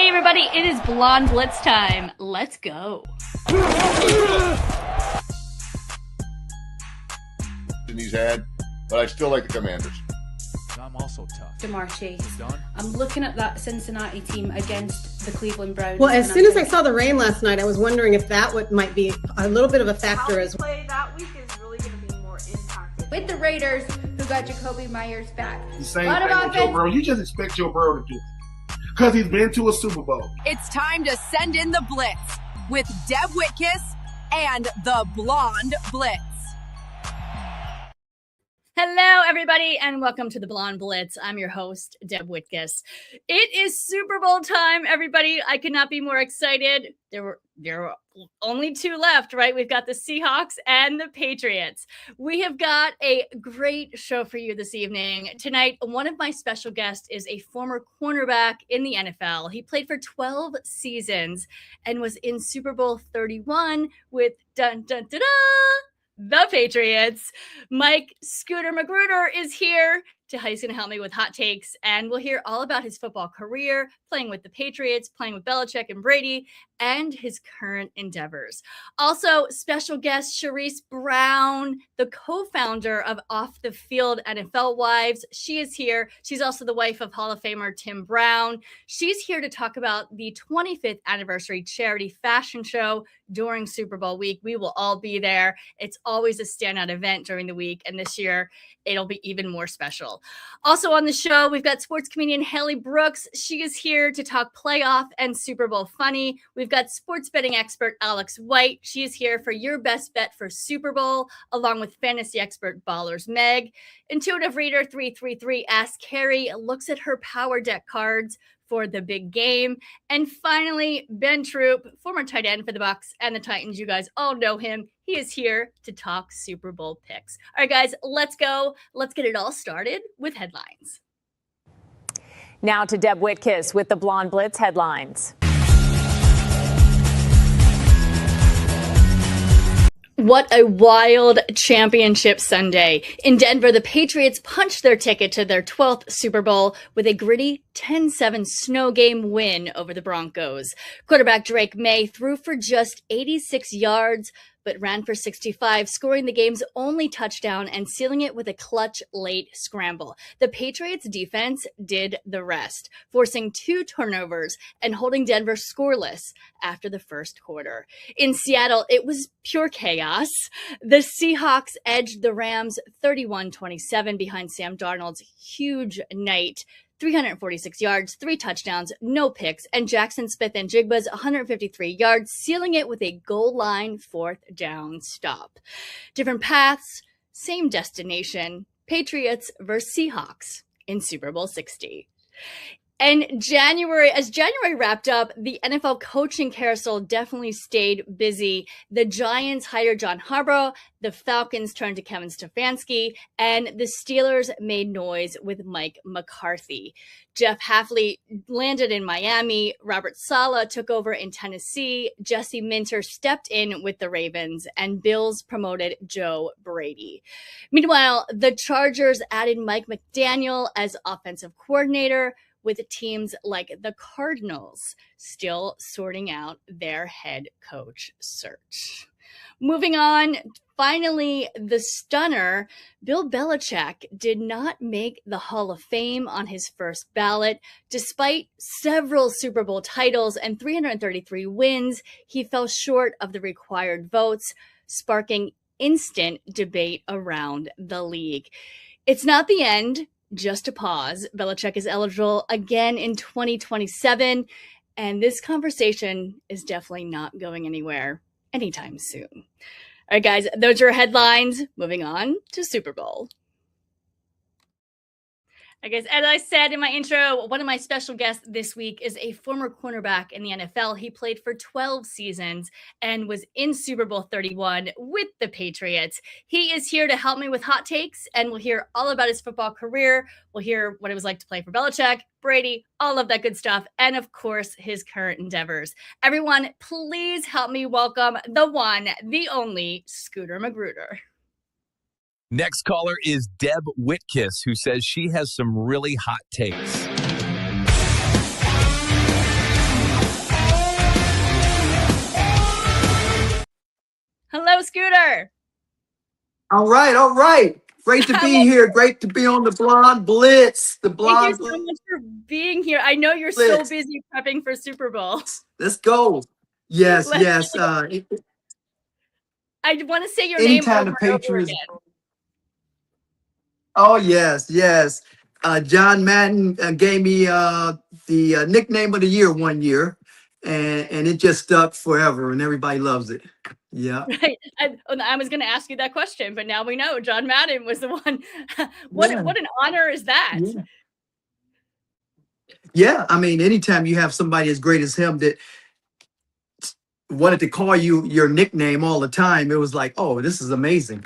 Hey everybody, it is Blonde Blitz time. Let's go. He's had, but I still like the Commanders. I'm also tough. DeMarche. I'm looking at that Cincinnati team against the Cleveland Browns. Well, as soon as I saw the rain last night, I was wondering if that might be a little bit of a factor as well. How we play that week is really going to be more impacted. With the Raiders, who got Jacoby Myers back. The same thing with Joe Burrow. You just expect Joe Burrow to do it because he's been to a Super Bowl. It's time to send in the Blitz with Deb Whitcas and the Blonde Blitz. Hello, everybody, and welcome to the Blonde Blitz. I'm your host, Deb Whitcas. It is Super Bowl time, everybody. I could not be more excited. There were only two left, right? We've got the Seahawks and the Patriots. We have got a great show for you this evening. Tonight, one of my special guests is a former cornerback in the NFL. He played for 12 seasons and was in Super Bowl 31 with the Patriots. Mike Scooter Magruder is here. He's going to help me with hot takes, and we'll hear all about his football career, playing with the Patriots, playing with Belichick and Brady, and his current endeavors. Also, special guest Charisse Brown, the co-founder of Off the Field NFL Wives. She is here. She's also the wife of Hall of Famer Tim Brown. She's here to talk about the 25th anniversary charity fashion show during Super Bowl week. We will all be there. It's always a standout event during the week, and this year it'll be even more special. Also on the show, we've got sports comedian Haley Brooks. She is here to talk playoff and Super Bowl funny. We've got sports betting expert Alex White. She is here for your best bet for Super Bowl, along with fantasy expert Ballers Meg. Intuitive Reader 333 Ask Carrie looks at her power deck cards for the big game. And finally, Ben Troop, former tight end for the Bucs and the Titans. You guys all know him. He is here to talk Super Bowl picks. All right, guys, let's go. Let's get it all started with headlines. Now to Deb Whitcas with the Blonde Blitz headlines. What a wild championship Sunday. In Denver, the Patriots punched their ticket to their 12th Super Bowl with a gritty 10-7 snow game win over the Broncos. Quarterback Drake May threw for just 86 yards, but ran for 65, scoring the game's only touchdown and sealing it with a clutch late scramble. The Patriots defense did the rest, forcing 2 turnovers and holding Denver scoreless after the first quarter. In Seattle, it was pure chaos. The Seahawks edged the Rams 31-27 behind Sam Darnold's huge night. 346 yards, 3 touchdowns, no picks, and Jackson Smith-Njigba's 153 yards, sealing it with a goal line 4th down stop. Different paths, same destination. Patriots versus Seahawks in Super Bowl 60. And as January wrapped up, the NFL coaching carousel definitely stayed busy. The Giants hired John Harbaugh, the Falcons turned to Kevin Stefanski, and the Steelers made noise with Mike McCarthy. Jeff Hafley landed in Miami, Robert Saleh took over in Tennessee, Jesse Minter stepped in with the Ravens, and Bills promoted Joe Brady. Meanwhile, the Chargers added Mike McDaniel as offensive coordinator, with teams like the Cardinals still sorting out their head coach search. Moving on, finally, the stunner, Bill Belichick, did not make the Hall of Fame on his first ballot. Despite several Super Bowl titles and 333 wins, he fell short of the required votes, sparking instant debate around the league. It's not the end. Just a pause. Belichick is eligible again in 2027, and this conversation is definitely not going anywhere anytime soon. All right, guys, those are headlines. Moving on to Super Bowl. I guess, as I said in my intro, one of my special guests this week is a former cornerback in the NFL. He played for 12 seasons and was in Super Bowl 31 with the Patriots. He is here to help me with hot takes, and we'll hear all about his football career. We'll hear what it was like to play for Belichick, Brady, all of that good stuff, and of course, his current endeavors. Everyone, please help me welcome the one, the only Scooter Magruder. Next caller is Deb Whitcas, who says she has some really hot takes. Hello, Scooter. All right. Great to be here. Great to be on the Blonde Blitz. The Thank you Blonde so much for being here. I know you're so Blitz. busy prepping for Super Bowl. Let's go. Yes. I want to say your name Anytime over the and over Patriots. again. Oh, yes. John Madden gave me the nickname of the year one year, and it just stuck forever, and everybody loves it. Yeah. Right. I was going to ask you that question, but now we know John Madden was the one. What an honor is that? Yeah. I mean, anytime you have somebody as great as him that wanted to call you your nickname all the time, it was like, oh, this is amazing.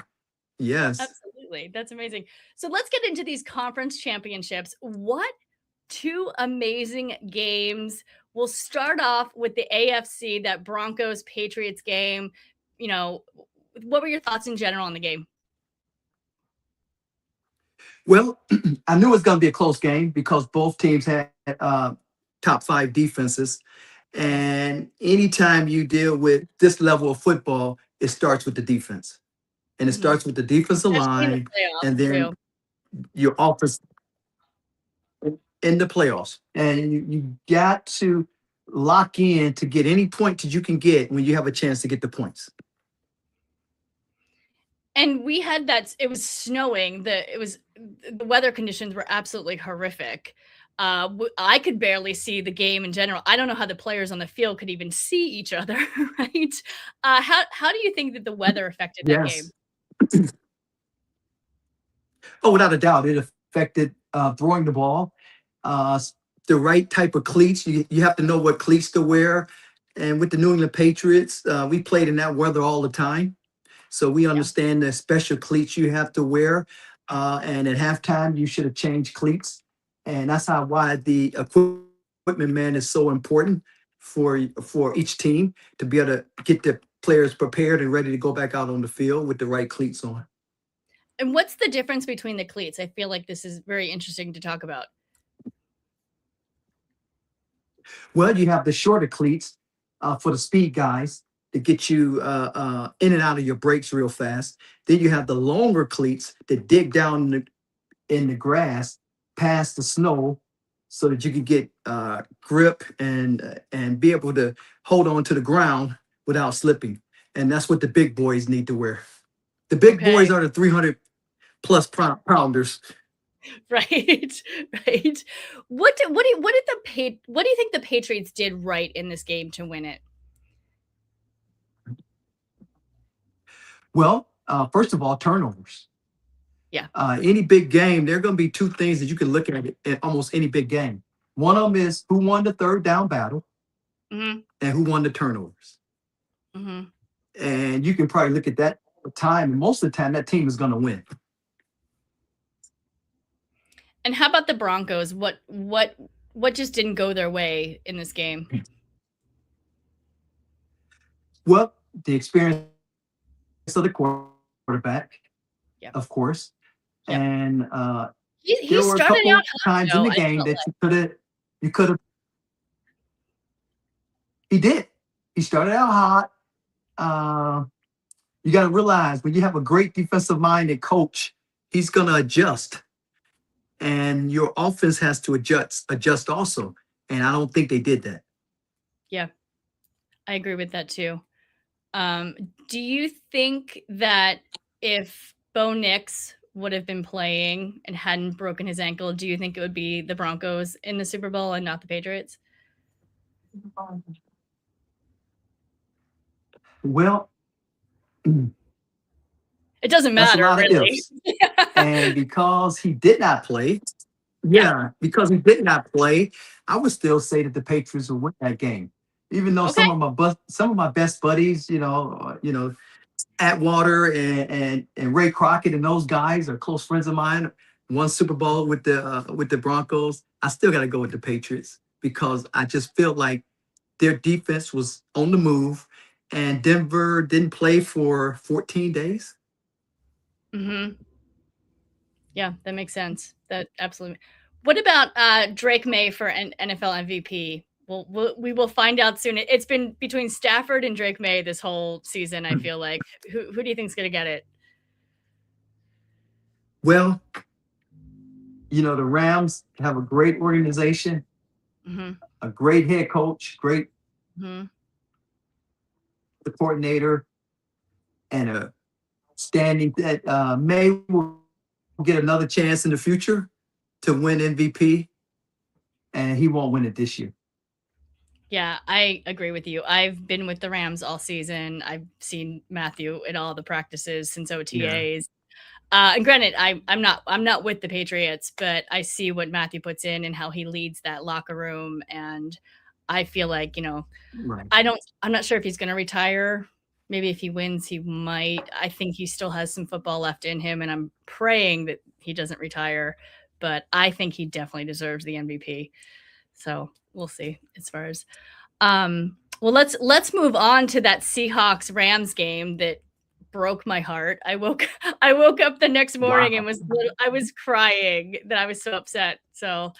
Yes. Absolutely. That's amazing. So let's get into these conference championships. What two amazing games? We'll start off with the AFC, that Broncos Patriots game. You know, what were your thoughts in general on the game? Well, I knew it was going to be a close game because both teams had top 5 defenses. And anytime you deal with this level of football, it starts with the defense. And it starts with the defensive line, and then your offense in the playoffs. And you got to lock in to get any point that you can get when you have a chance to get the points. And we had that, it was snowing, the weather conditions were absolutely horrific. I could barely see the game in general. I don't know how the players on the field could even see each other, right? How do you think that the weather affected that game? Oh, without a doubt, it affected throwing the ball. The right type of cleats. You have to know what cleats to wear. And with the New England Patriots, we played in that weather all the time. So we understand the special cleats you have to wear. And at halftime, you should have changed cleats. And that's why the equipment man is so important for each team to be able to get the players prepared and ready to go back out on the field with the right cleats on. And what's the difference between the cleats? I feel like this is very interesting to talk about. Well, you have the shorter cleats for the speed guys to get you in and out of your brakes real fast. Then you have the longer cleats that dig down in the grass past the snow so that you can get grip and be able to hold on to the ground without slipping. And that's what the big boys need to wear. The big boys are the 300+ pounders. Right. What do you think the Patriots did right in this game to win it? Well, first of all, turnovers. Yeah. Any big game, there are going to be two things that you can look at in almost any big game. One of them is who won the third down battle, and who won the turnovers. And you can probably look at that all the time, and most of the time, that team is going to win. And how about the Broncos? What just didn't go their way in this game? Well, the experience of the quarterback, of course. And he started out times in the game that you could have. He did. He started out hot. You got to realize when you have a great defensive minded coach, he's going to adjust, and your offense has to adjust also. And I don't think they did that. Yeah, I agree with that too. Do you think that if Bo Nix would have been playing and hadn't broken his ankle, do you think it would be the Broncos in the Super Bowl and not the Patriots? Well, it doesn't matter, really. And because he did not play, because he did not play, I would still say that the Patriots would win that game. Even though some of my best buddies, Atwater and Ray Crockett and those guys are close friends of mine, won Super Bowl with the Broncos, I still got to go with the Patriots because I just feel like their defense was on the move, and Denver didn't play for 14 days. Yeah, that makes sense. That absolutely. What about Drake May for an NFL MVP? we will find out soon. It's been between Stafford and Drake May this whole season. I feel like who do you think's going to get it? Well, the Rams have a great organization, a great head coach, great coordinator, and a standing that May will get another chance in the future to win MVP, and he won't win it this year. Yeah, I agree with you. I've been with the Rams all season. I've seen Matthew in all the practices since OTAs. And granted, I'm not with the Patriots, but I see what Matthew puts in and how he leads that locker room. And I feel like, Right. I'm not sure if he's going to retire. Maybe if he wins, he might. I think he still has some football left in him, and I'm praying that he doesn't retire. But I think he definitely deserves the MVP. So we'll see as far as. Well, let's move on to that Seahawks Rams game that broke my heart. I woke up the next morning and I was crying that I was so upset. So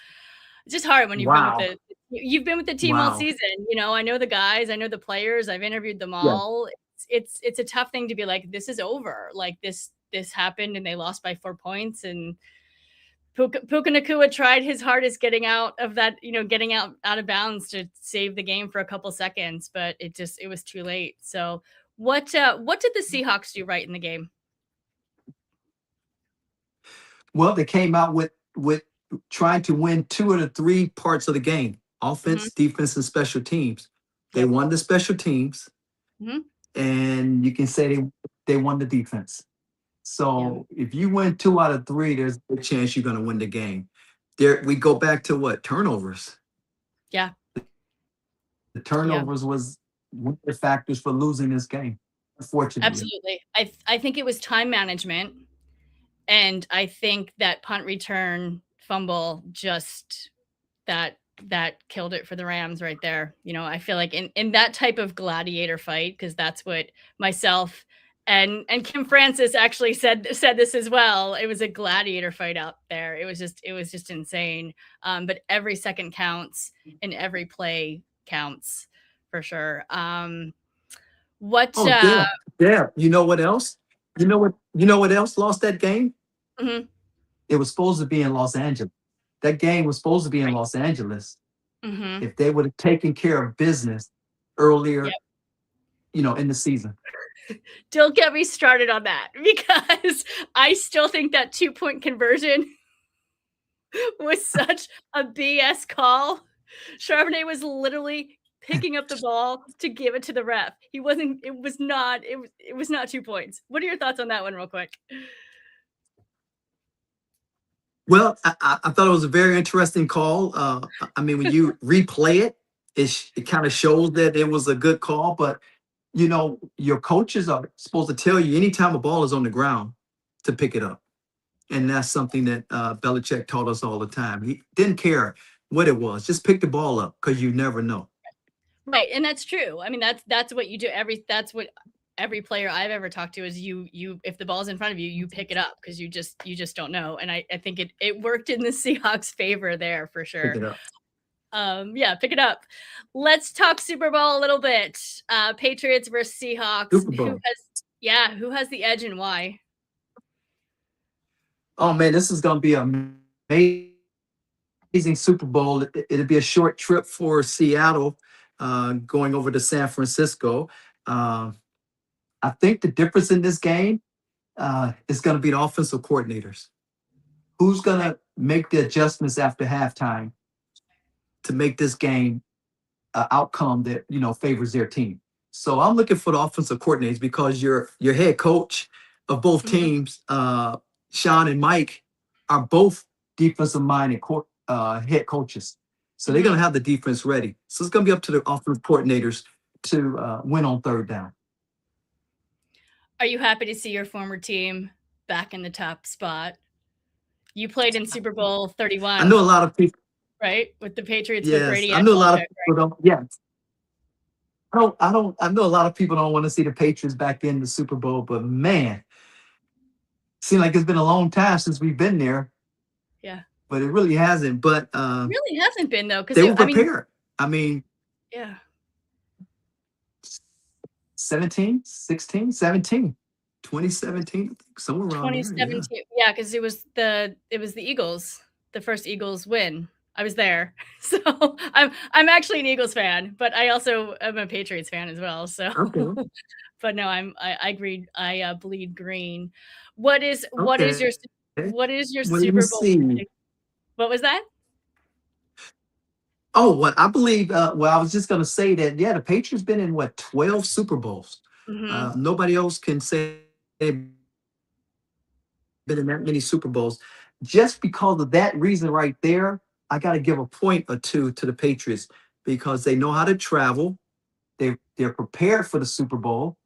it's just hard when you've been with the team all season. I know the guys, I know the players, I've interviewed them all. Yeah. It's a tough thing to be like, this is over. Like this happened and they lost by 4 points, and Puka Nacua tried his hardest getting out of that, getting out of bounds to save the game for a couple seconds, but it was too late. So what did the Seahawks do right in the game? Well, they came out with trying to win 2 of the 3 parts of the game: offense, defense, and special teams. They won the special teams, and you can say they won the defense. So if you win 2 out of 3, there's a good chance you're going to win the game. We go back to turnovers. Yeah. The turnovers was one of the factors for losing this game, unfortunately. Absolutely. I think it was time management, and I think that punt return fumble just that killed it for the Rams right there. I feel like in that type of gladiator fight, because that's what myself and Kim Francis actually said this as well. It was a gladiator fight out there. It was just insane. But every second counts and every play counts for sure. Yeah. You know what else? You know what else lost that game? It was supposed to be in Los Angeles. That game was supposed to be in Los Angeles. If they would have taken care of business earlier, in the season. Don't get me started on that, because I still think that 2-point conversion was such a BS call. Charbonnet was literally picking up the ball to give it to the ref. It was not 2 points. What are your thoughts on that one real quick? Well, I thought it was a very interesting call. When you replay it kind of shows that it was a good call, but your coaches are supposed to tell you anytime a ball is on the ground to pick it up. And that's something that Belichick taught us all the time. He didn't care what it was. Just pick the ball up, because you never know. Right. And that's true. That's what you do. That's what every player I've ever talked to is you if the ball's in front of you, you pick it up, because you just don't know. And I think it worked in the Seahawks' favor there for sure. Pick it up. Pick it up. Let's talk Super Bowl a little bit. Patriots versus Seahawks. Super Bowl. Who has the edge and why? Oh man, this is going to be an amazing Super Bowl. It'll be a short trip for Seattle, going over to San Francisco. I think the difference in this game is going to be the offensive coordinators. Who's going to make the adjustments after halftime to make this game an outcome that favors their team? So I'm looking for the offensive coordinators, because your head coach of both teams, Sean and Mike, are both defensive-minded head coaches. So they're going to have the defense ready. So it's going to be up to the offensive coordinators to win on third down. Are you happy to see your former team back in the top spot? You played in Super Bowl 31. I know a lot of people. Right? With the Patriots, yes, with Brady. I know a lot of people don't. Yes. I know a lot of people don't want to see the Patriots back in the Super Bowl, but man, seems like it's been a long time since we've been there. Yeah. But it really hasn't. But it really hasn't been though, because they were prepared. I mean, Yeah. 17, 16, 17, 2017, I think, somewhere around there. Yeah. 2017. Yeah, because it was the Eagles, the first Eagles win. I was there. So I'm actually an Eagles fan, but I also am a Patriots fan as well. So Okay. but no, I agreed. I bleed green. What is Okay. your Well, let me Super Bowl see. pick? What was that? Oh, what I believe. Well, I was just going to say that. Yeah, the Patriots been in what 12 Super Bowls. Mhm. Nobody else can say they've been in that many Super Bowls. Just because of that reason right there, I got to give a point or two to the Patriots because they know how to travel. They're prepared for the Super Bowl.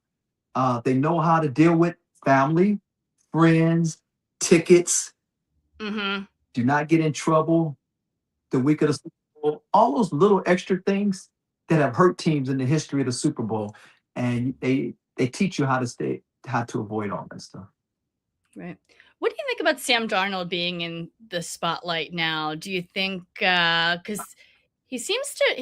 They know how to deal with family, friends, tickets. Mhm. Do not get in trouble the week of the Super Bowl. All those little extra things that have hurt teams in the history of the Super Bowl, and they teach you how to avoid all that stuff. Right. What do you think about Sam Darnold being in the spotlight now? Do you think because he seems to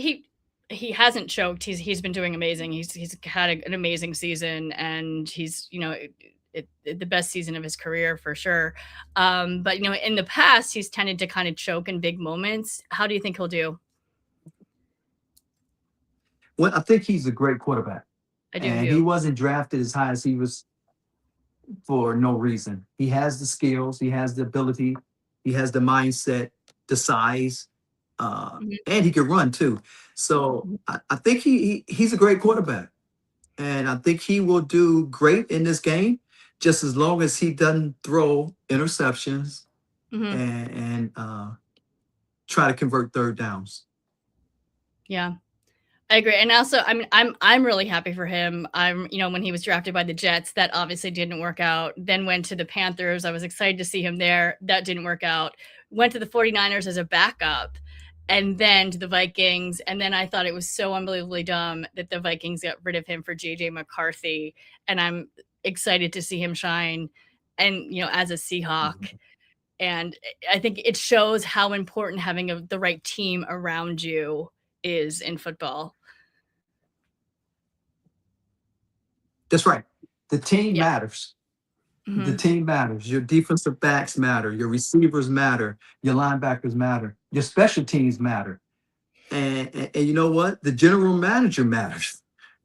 he hasn't choked. He's been doing amazing. He's had an amazing season, and he's the best season of his career for sure. But in the past, he's tended to kind of choke in big moments. How do you think he'll do? Well, I think he's a great quarterback, I do and he too. wasn't drafted as high as he was for no reason. He has the skills, he has the ability, he has the mindset, the size, Mhm. and he can run too. So I think he's a great quarterback, and I think he will do great in this game, just as long as he doesn't throw interceptions Mhm. and try to convert third downs. Yeah. I agree, and also, I mean, I'm really happy for him. When he was drafted by the Jets, that obviously didn't work out. Then went to the Panthers. I was excited to see him there. That didn't work out. Went to the 49ers as a backup, and then to the Vikings. And then I thought it was so unbelievably dumb that the Vikings got rid of him for JJ McCarthy. And I'm excited to see him shine, and as a Seahawk. And I think it shows how important having the right team around you is in football. That's right. The team Yeah. matters. The Mhm. team matters. Your defensive backs matter. Your receivers matter. Your linebackers matter. Your special teams matter. And you know what? The general manager matters.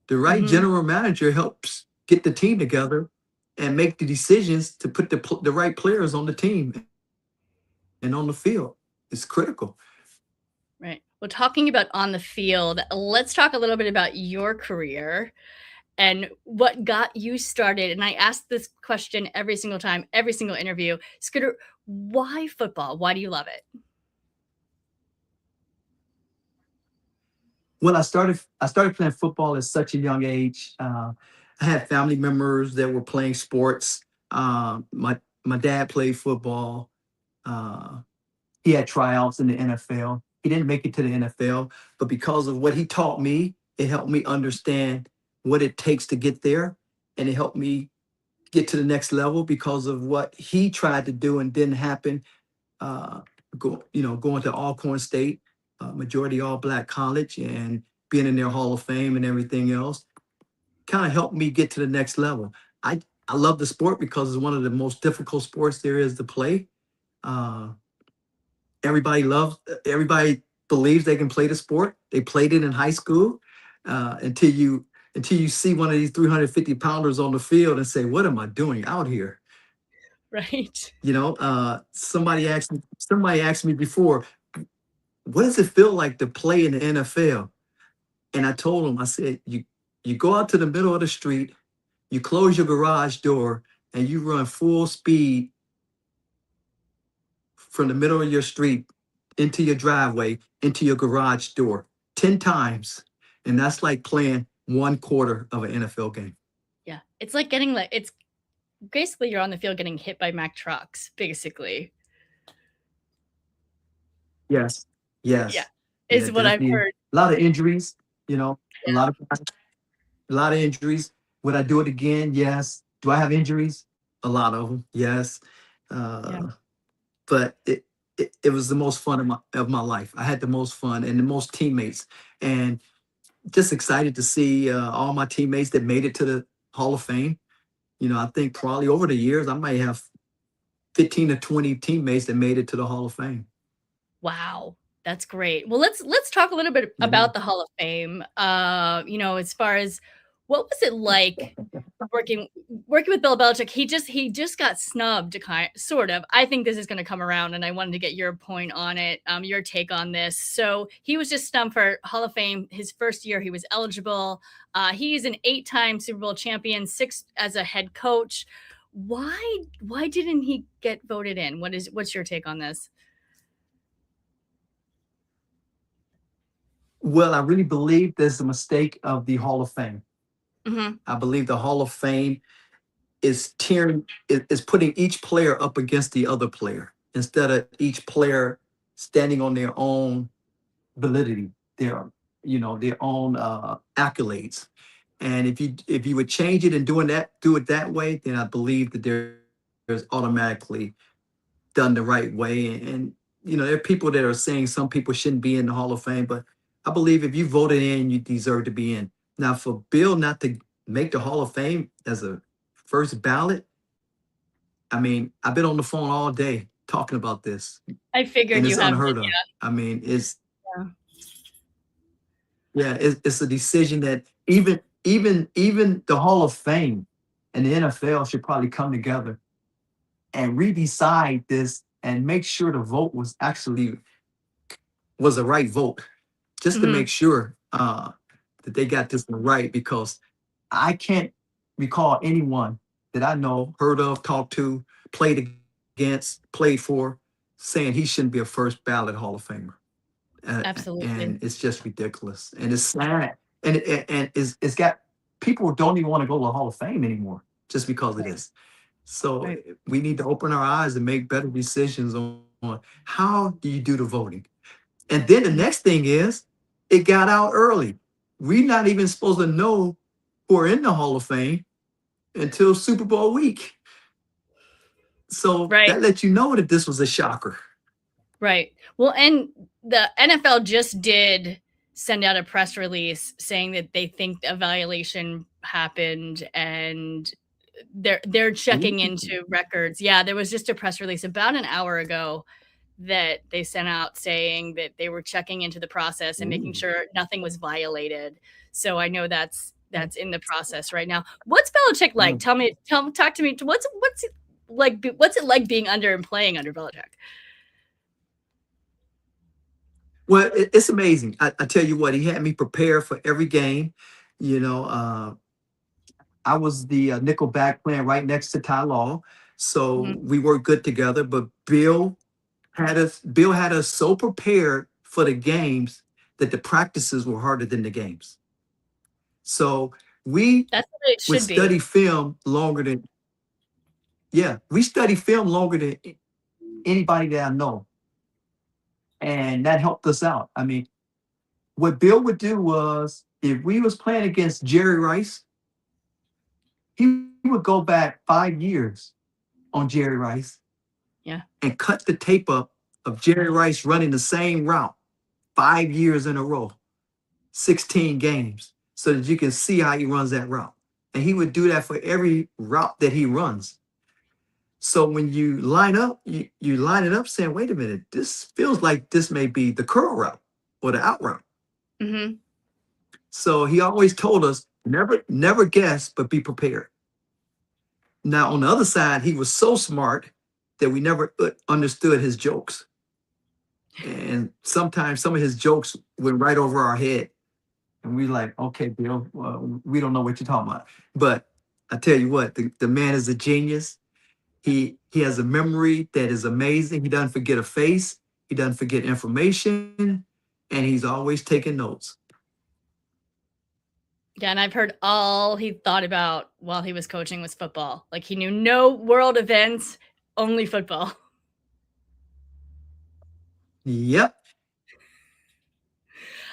The right Mhm. general manager helps get the team together and make the decisions to put the right players on the team and on the field. It's critical. Right. Well, talking about on the field, let's talk a little bit about your career and what got you started. And I ask this question every single time, every single interview. Scooter, why football? Why do you love it? When I started playing football at such a young age. I had family members that were playing sports. My dad played football. Uh, he had tryouts in the NFL. He didn't make it to the NFL, but because of what he taught me, it helped me understand what it takes to get there, and it helped me get to the next level because of what he tried to do and didn't happen. Uh, going to Alcorn State, majority all black college, and being in their Hall of Fame and everything else, kind of helped me get to the next level. I love the sport because it's one of the most difficult sports there is to play. Uh, everybody believes they can play the sport. They played it in high school until you see one of these 350 pounders on the field and say, what am I doing out here? Right. Somebody asked me before, what does it feel like to play in the NFL? And I told them, I said, you go out to the middle of the street, you close your garage door, and you run full speed from the middle of your street into your driveway, into your garage door 10 times. And that's like playing 1/4 of an NFL game. Yeah. It's basically you're on the field getting hit by Mack trucks, basically. Yes. Yeah. Yes. Yeah, Is what I've definitely. heard. A lot of injuries, a Yeah. lot of injuries. Would I do it again? Yes. Do I have injuries? A lot of them. Yes. Yeah. But it was the most fun of my life. I had the most fun and the most teammates, and just excited to see all my teammates that made it to the Hall of Fame. I think probably over the years I might have 15 to 20 teammates that made it to the Hall of Fame. Wow. That's great. Well, let's talk a little bit about the Hall of Fame. As far as what was it like working with Bill Belichick? He just got snubbed, sort of. I think this is going to come around, and I wanted to get your point on it, your take on this. So he was just snubbed for Hall of Fame his first year he was eligible. He's an 8-time Super Bowl champion, 6 as a head coach. Why didn't he get voted in? What's your take on this? Well, I really believe there's a mistake of the Hall of Fame. Mm-hmm. I believe the Hall of Fame is putting each player up against the other player instead of each player standing on their own validity, their own accolades. And if you would change it and do it that way, then I believe that there's automatically done the right way. And there are people that are saying some people shouldn't be in the Hall of Fame, but I believe if you voted in, you deserve to be in. Now, for Bill not to make the Hall of Fame as a first ballot, I mean, I've been on the phone all day talking about this. I figured and you it's have. unheard of. Yeah. I mean, it's a decision that even the Hall of Fame and the NFL should probably come together and redecide this and make sure the vote was the right vote, just to make sure that they got this one right, because I can't recall anyone that I know, heard of, talked to, played against, played for, saying he shouldn't be a first ballot Hall of Famer. Absolutely. And it's just ridiculous. And it's sad. And it's got people don't even want to go to the Hall of Fame anymore just because of this. So we need to open our eyes and make better decisions on how do you do the voting. And then the next thing is, it got out early. We're not even supposed to know who are in the Hall of Fame until Super Bowl week. So that lets you know that this was a shocker. Right. Well, and the NFL just did send out a press release saying that they think a violation happened and they're checking into records. Yeah, there was just a press release about an hour ago that they sent out saying that they were checking into the process and making sure nothing was violated. So I know that's in the process right now. What's Belichick like? Talk to me. What's it like being under and playing under Belichick? Well, it's amazing. I tell you what, he had me prepare for every game. I was the nickel back playing right next to Ty Law, so we worked good together. But Bill had us so prepared for the games that the practices were harder than the games. So we would study film longer than anybody that I know. And that helped us out. I mean, what Bill would do was, if we was playing against Jerry Rice, he would go back 5 years on Jerry Rice. Yeah. And cut the tape up of Jerry Rice running the same route 5 years in a row, 16 games, so that you can see how he runs that route. And he would do that for every route that he runs. So when you line up, you line it up saying, wait a minute, this feels like this may be the curl route or the out route. Mm-hmm. So he always told us, never guess, but be prepared. Now, on the other side, he was so smart that we never understood his jokes. And sometimes some of his jokes went right over our head. And we like, okay, Bill, we don't know what you're talking about. But I tell you what, the man is a genius. He has a memory that is amazing. He doesn't forget a face. He doesn't forget information. And he's always taking notes. Yeah, and I've heard all he thought about while he was coaching was football. Like, he knew no world events, only football. Yep.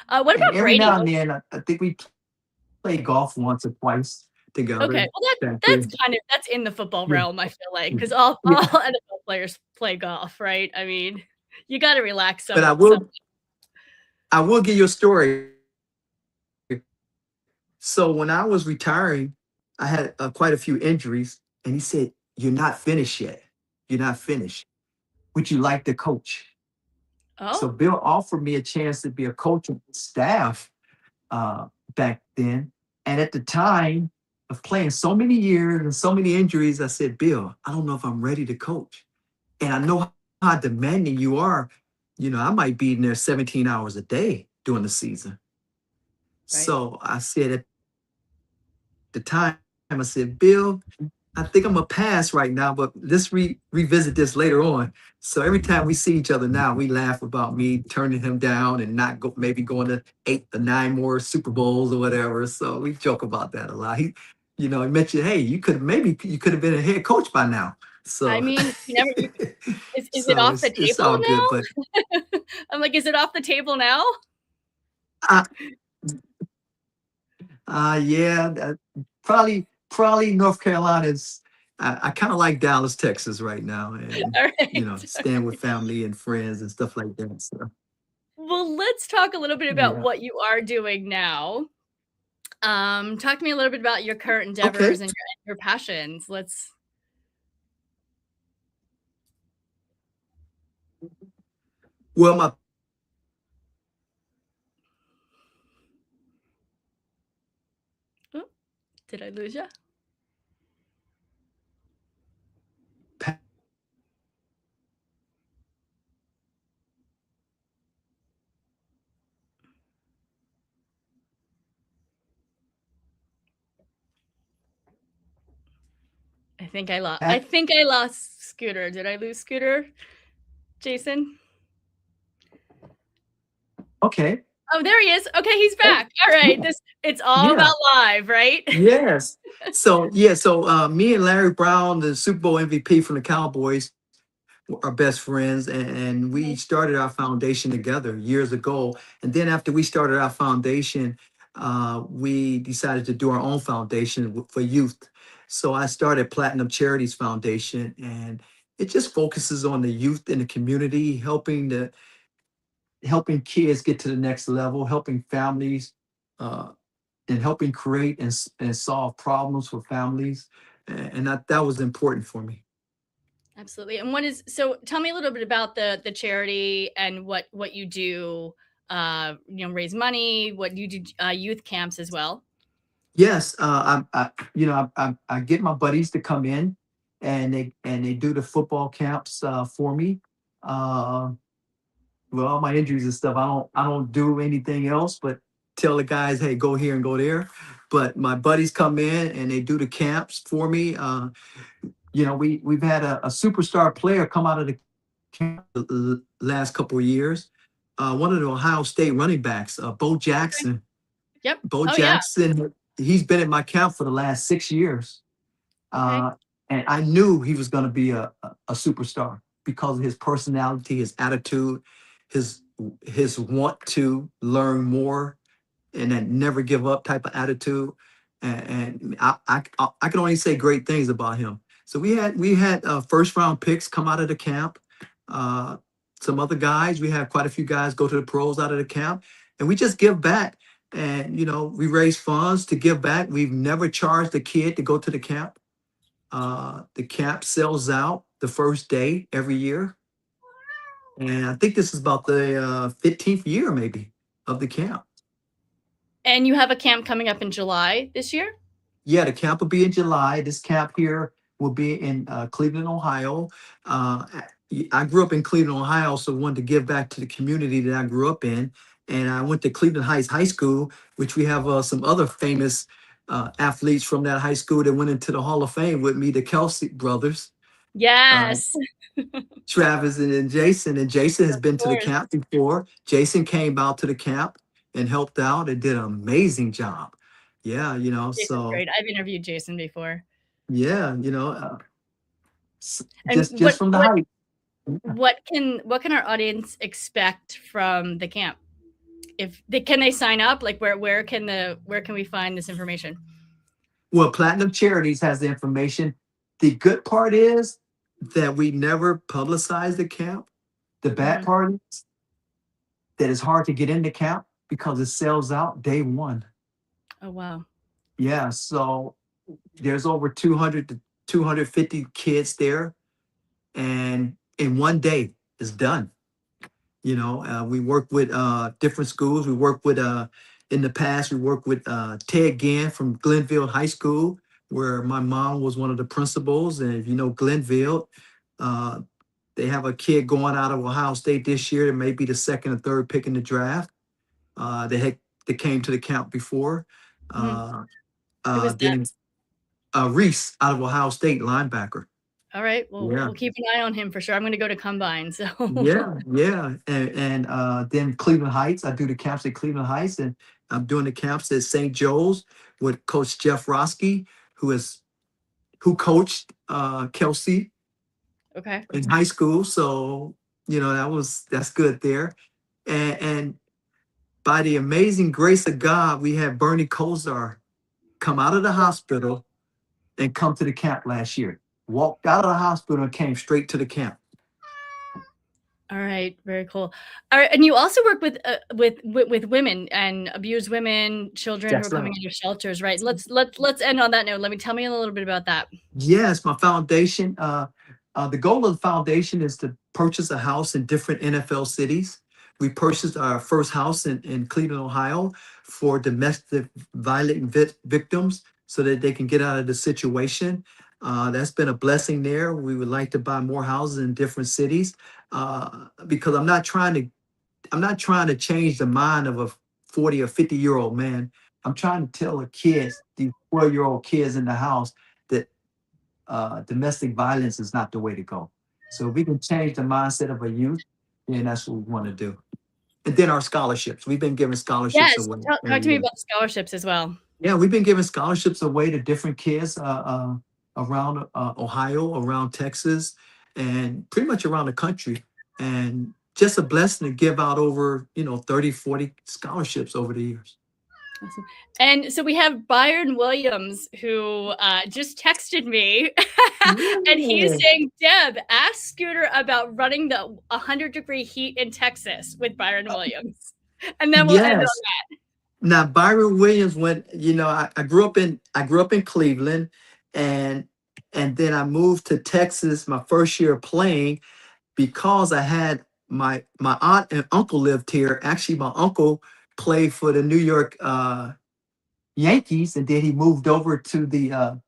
What about every Brady? Now and then, I think we played golf once or twice together. Okay, well that's in the football realm. I feel like, because all NFL players play golf, right? I mean, You got to relax. But I will give you a story. So when I was retiring, I had quite a few injuries, and he said, "You're not finished yet. You're not finished. Would you like to coach?" So Oh, Bill offered me a chance to be a coach of staff uh, back then. And at the time of playing so many years and so many injuries, I said, "Bill, I don't know if I'm ready to coach. And I know how demanding you are. You know, I might be in there 17 hours a day during the season." right. So I said at the time, I said, "Bill, I think I'm gonna pass right now, but let's revisit this later on." So every time we see each other now, we laugh about me turning him down and not maybe going to 8 or 9 more Super Bowls or whatever. So we joke about that a lot. He mentioned, "Hey, you could have been a head coach by now." I So, mean, is it so off the it's table all good. But now? I'm like, is it off the table now? uh, yeah, probably North Carolina's. I kind of like Dallas, Texas right now, and All right. staying with family and friends and stuff like that. So Well, let's talk a little bit about yeah, what you are doing now. Talk to me a little bit about your current okay. endeavors and your passions. Let's. Well, my Oh, did I lose you? pa- I think I lost. I pa- think I lost Scooter. Did I lose Scooter, Jason? okay, Oh, there he is. Okay, he's back. All right. It's all yeah, about live, right? yes. So me and Larry Brown, the Super Bowl MVP from the Cowboys, are best friends, and we Mhm. started our foundation together years ago. And then after we started our foundation, we decided to do our own foundation for youth. So I started Platinum Charities Foundation, and it just focuses on the youth in the community, helping kids get to the next level, helping families, uh, and helping create and solve problems for families. And that was important for me. Absolutely. And so tell me a little bit about the charity and what you do, raise money, what you do, youth camps as well. Yes, I get my buddies to come in, and they do the football camps for me. Uh, with all my injuries and stuff, I don't do anything else but tell the guys, "Hey, go here and go there." But my buddies come in and they do the camps for me. We've had a superstar player come out of the camp the last couple of years. One of the Ohio State running backs, Bo Okay. Jackson. Yep. Bo Oh yeah. Jackson, he's been at my camp for the last 6 years. Okay. Uh, and I knew he was going to be a superstar because of his personality, his attitude, his his want to learn more, and that never give up type of attitude. And I can only say great things about him. So we had first round picks come out of the camp. Uh, some other guys, we had quite a few guys go to the pros out of the camp, and we just give back. And we raise funds to give back. We've never charged a kid to go to the camp. The camp sells out the first day every year, and I think this is about the 15th year maybe of the camp. And you have a camp coming up in July this year? Yeah, the camp will be in July. This camp here will be in Cleveland, Ohio. I grew up in Cleveland, Ohio, so wanted to give back to the community that I grew up in. And I went to Cleveland Heights High School, which we have some other famous athletes from that high school that went into the Hall of Fame with me, the Kelsey brothers, uh, Yes. Travis and Jason. And Jason has Of been to the course. camp before. Jason came out to the camp and helped out and did an amazing job. Yeah, Jason's so great. I've interviewed Jason before. yeah, And just from the height. what can our audience expect from the camp? If they can they sign up? Like where can we find this information? Well, Platinum Charities has the information. The good part is that we never publicize the camp. The bad part is that it's hard to get into camp because it sells out day one. Oh, wow. Yeah, so there's over 200 to 250 kids there, and in one day it's done. We work with different schools. We work with in the past we worked with Ted Gann from Glenville High School, where my mom was one of the principals. And if you know Glenville, they have a kid going out of Ohio State this year that may be the second or third pick in the draft. They came to the camp before. Who was that? Then Reese out of Ohio State, linebacker. All right. Well, Yeah. we'll keep an eye on him for sure. I'm going to go to Combine. So Yeah. And then Cleveland Heights. I do the camps at Cleveland Heights, and I'm doing the camps at St. Joe's with Coach Jeff Roski, who coached Kelsey Okay. in high school. So that's good there. And by the amazing grace of God, we had Bernie Kosar come out of the hospital and come to the camp last year. Walked out of the hospital and came straight to the camp. All right, very cool. All right, and you also work with women and abused women, children That's who are coming right. into shelters, right? Let's end on that note. Tell me a little bit about that. Yes, my foundation. The goal of the foundation is to purchase a house in different NFL cities. We purchased our first house in Cleveland, Ohio, for domestic violent victims so that they can get out of the situation. That's been a blessing there. We would like to buy more houses in different cities because I'm not trying to change the mind of a 40 or 50-year-old man. I'm trying to tell these 12-year-old kids in the house that domestic violence is not the way to go. So if we can change the mindset of a youth, then that's what we want to do. And then our scholarships. We've been giving scholarships Yes, away. talk to me about scholarships as well. Yeah, we've been giving scholarships away to different kids around Ohio, around Texas, and pretty much around the country. And just a blessing to give out over 30, 40 scholarships over the years. Awesome. And so we have Byron Williams, who just texted me, and he's saying, Deb, ask Scooter about running the 100-degree heat in Texas with Byron Williams. And then we'll end on that. Now, Byron Williams went, I grew up in Cleveland, and then I moved to Texas my first year of playing because I had my aunt and uncle lived here. Actually, my uncle played for the New York Yankees, and then he moved over to the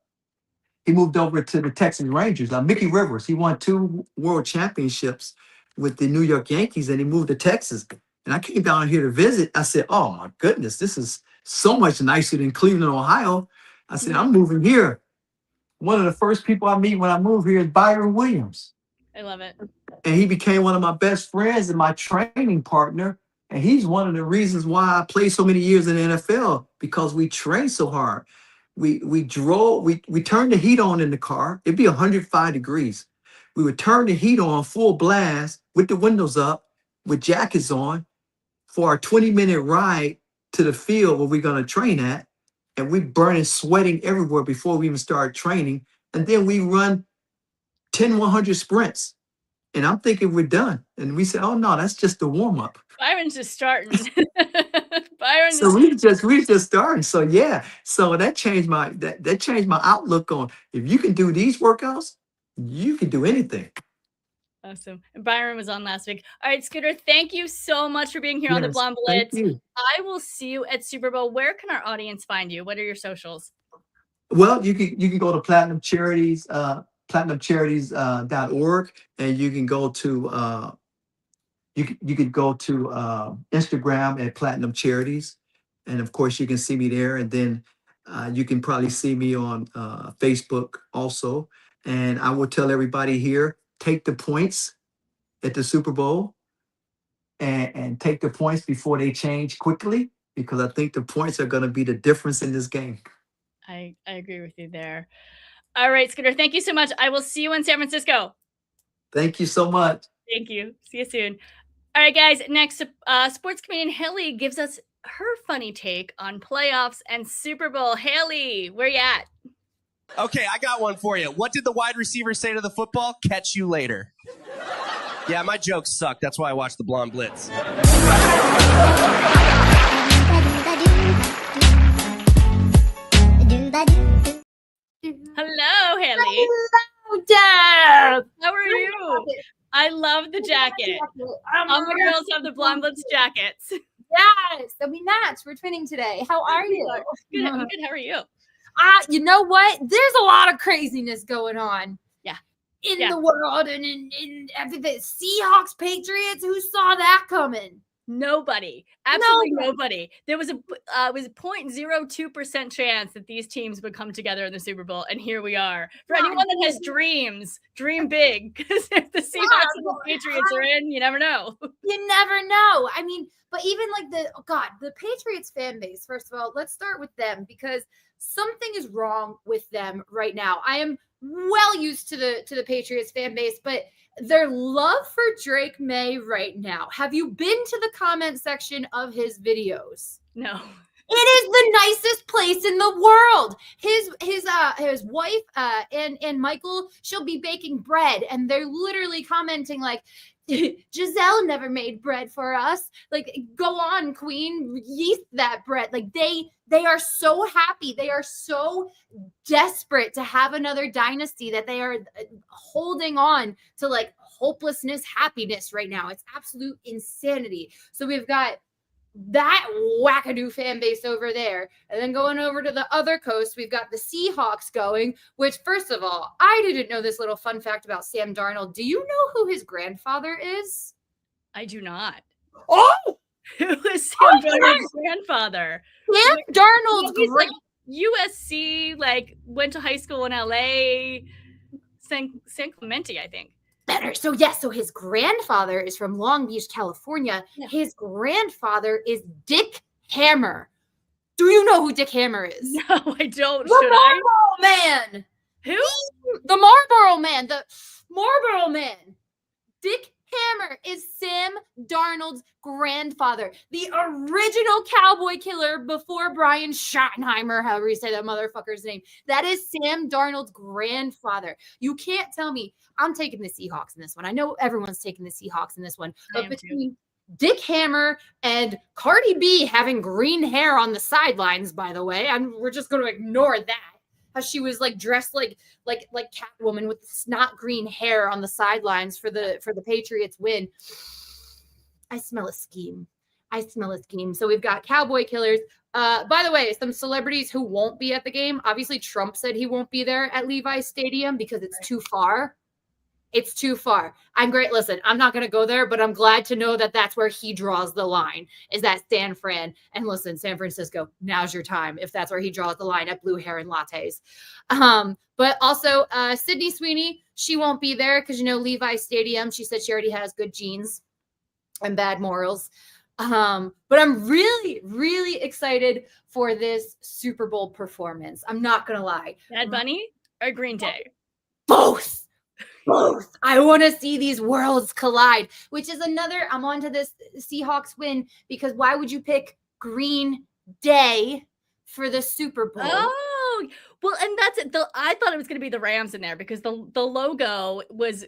Texas Rangers. Mickey Rivers, he won 2 world championships with the New York Yankees, and he moved to Texas. And I came down here to visit. I said, oh my goodness, this is so much nicer than Cleveland, Ohio. I said, I'm moving here. One of the first people I meet when I move here is Byron Williams. I love it. And he became one of my best friends and my training partner. And he's one of the reasons why I played so many years in the NFL, because we trained so hard. We turned the heat on in the car. It'd be 105 degrees. We would turn the heat on full blast with the windows up, with jackets on, for our 20-minute ride to the field where we're going to train at. And we burning, sweating everywhere before we even start training. And then we run 10 100 sprints. And I'm thinking we're done. And we said, oh no, that's just the warm up. Byron's just starting. So we just starting. So yeah. So that changed my outlook on, if you can do these workouts, you can do anything. Awesome. And Byron was on last week. All right, Scooter, thank you so much for being here on the Blonde Blitz. Thank you. I will see you at Super Bowl. Where can our audience find you? What are your socials? Well, you can go to Platinum Charities, platinumcharities.org, and you can go to you can go to Instagram at Platinum Charities, and of course you can see me there. And then you can probably see me on Facebook also. And I will tell everybody here, take the points at the Super Bowl, and take the points before they change quickly, because I think the points are going to be the difference in this game. I agree with you there. All right, Scooter, thank you so much. I will see you in San Francisco. Thank you so much. Thank you. See you soon. All right, guys. Next, sports comedian Haley gives us her funny take on playoffs and Super Bowl. Haley, where you at? Okay, I got one for you. What did the wide receiver say to the football? Catch you later. Yeah, my jokes suck. That's why I watch the Blonde Blitz. Hello, Haley. Hello, Deb. How are you? I love the jacket. All my girls have the Blonde Blitz jackets. Yes, that we match. We're twinning today. How are you? Good. I'm good. How are you? You know what? There's a lot of craziness going on. Yeah. In the world and in everything. Seahawks, Patriots. Who saw that coming? Nobody. Absolutely nobody. There was it was a 0.02% chance that these teams would come together in the Super Bowl, and here we are. For anyone that has dreams, dream big, because if the Seahawks and the Patriots are in, you never know. You never know. I mean, but even like the Patriots fan base, first of all, let's start with them because something is wrong with them right now. I am well used to the Patriots fan base, but their love for Drake May right now. Have you been to the comment section of his videos? No. It is the nicest place in the world. His wife and Michael, she'll be baking bread, and they're literally commenting like, Giselle never made bread for us. Like, go on, queen, yeast that bread. Like they are so happy. They are so desperate to have another dynasty that they are holding on to like hopelessness, happiness right now. It's absolute insanity. So we've got that wackadoo fan base over there. And then going over to the other coast, we've got the Seahawks going, which first of all, I didn't know this little fun fact about Sam Darnold. Do you know who his grandfather is? I do not. Oh! Who is Sam Darnold's grandfather? Sam Darnold's like USC, like went to high school in LA, San Clemente, I think. Better. So yes, so his grandfather is from Long Beach, California. Yeah. His grandfather is Dick Hammer. Do you know who Dick Hammer is? No, I don't. The Marlboro Man. Who? The Marlboro Man. The Marlboro Man. Dick Hammer is Sam Darnold's grandfather, the original cowboy killer before Brian Schottenheimer, however you say that motherfucker's name. That is Sam Darnold's grandfather. You can't tell me. I'm taking the Seahawks in this one. I know everyone's taking the Seahawks in this one. But between Dick Hammer and Cardi B having green hair on the sidelines, by the way, we're just going to ignore that. How she was like dressed like Catwoman with snot green hair on the sidelines for the Patriots win. I smell a scheme. So we've got cowboy killers. By the way, some celebrities who won't be at the game. Obviously, Trump said he won't be there at Levi's Stadium because it's too far. It's too far. I'm great. Listen, I'm not going to go there, but I'm glad to know that that's where he draws the line, is that San Fran. And listen, San Francisco, now's your time if that's where he draws the line at blue hair and lattes. But also Sydney Sweeney, she won't be there because, Levi's Stadium, she said she already has good genes and bad morals. But I'm really, really excited for this Super Bowl performance. I'm not going to lie. Bad Bunny or Green Day? Both. I want to see these worlds collide, which is I'm on to this Seahawks win because why would you pick Green Day for the Super Bowl? Oh, well, and that's it. I thought it was going to be the Rams in there because the logo was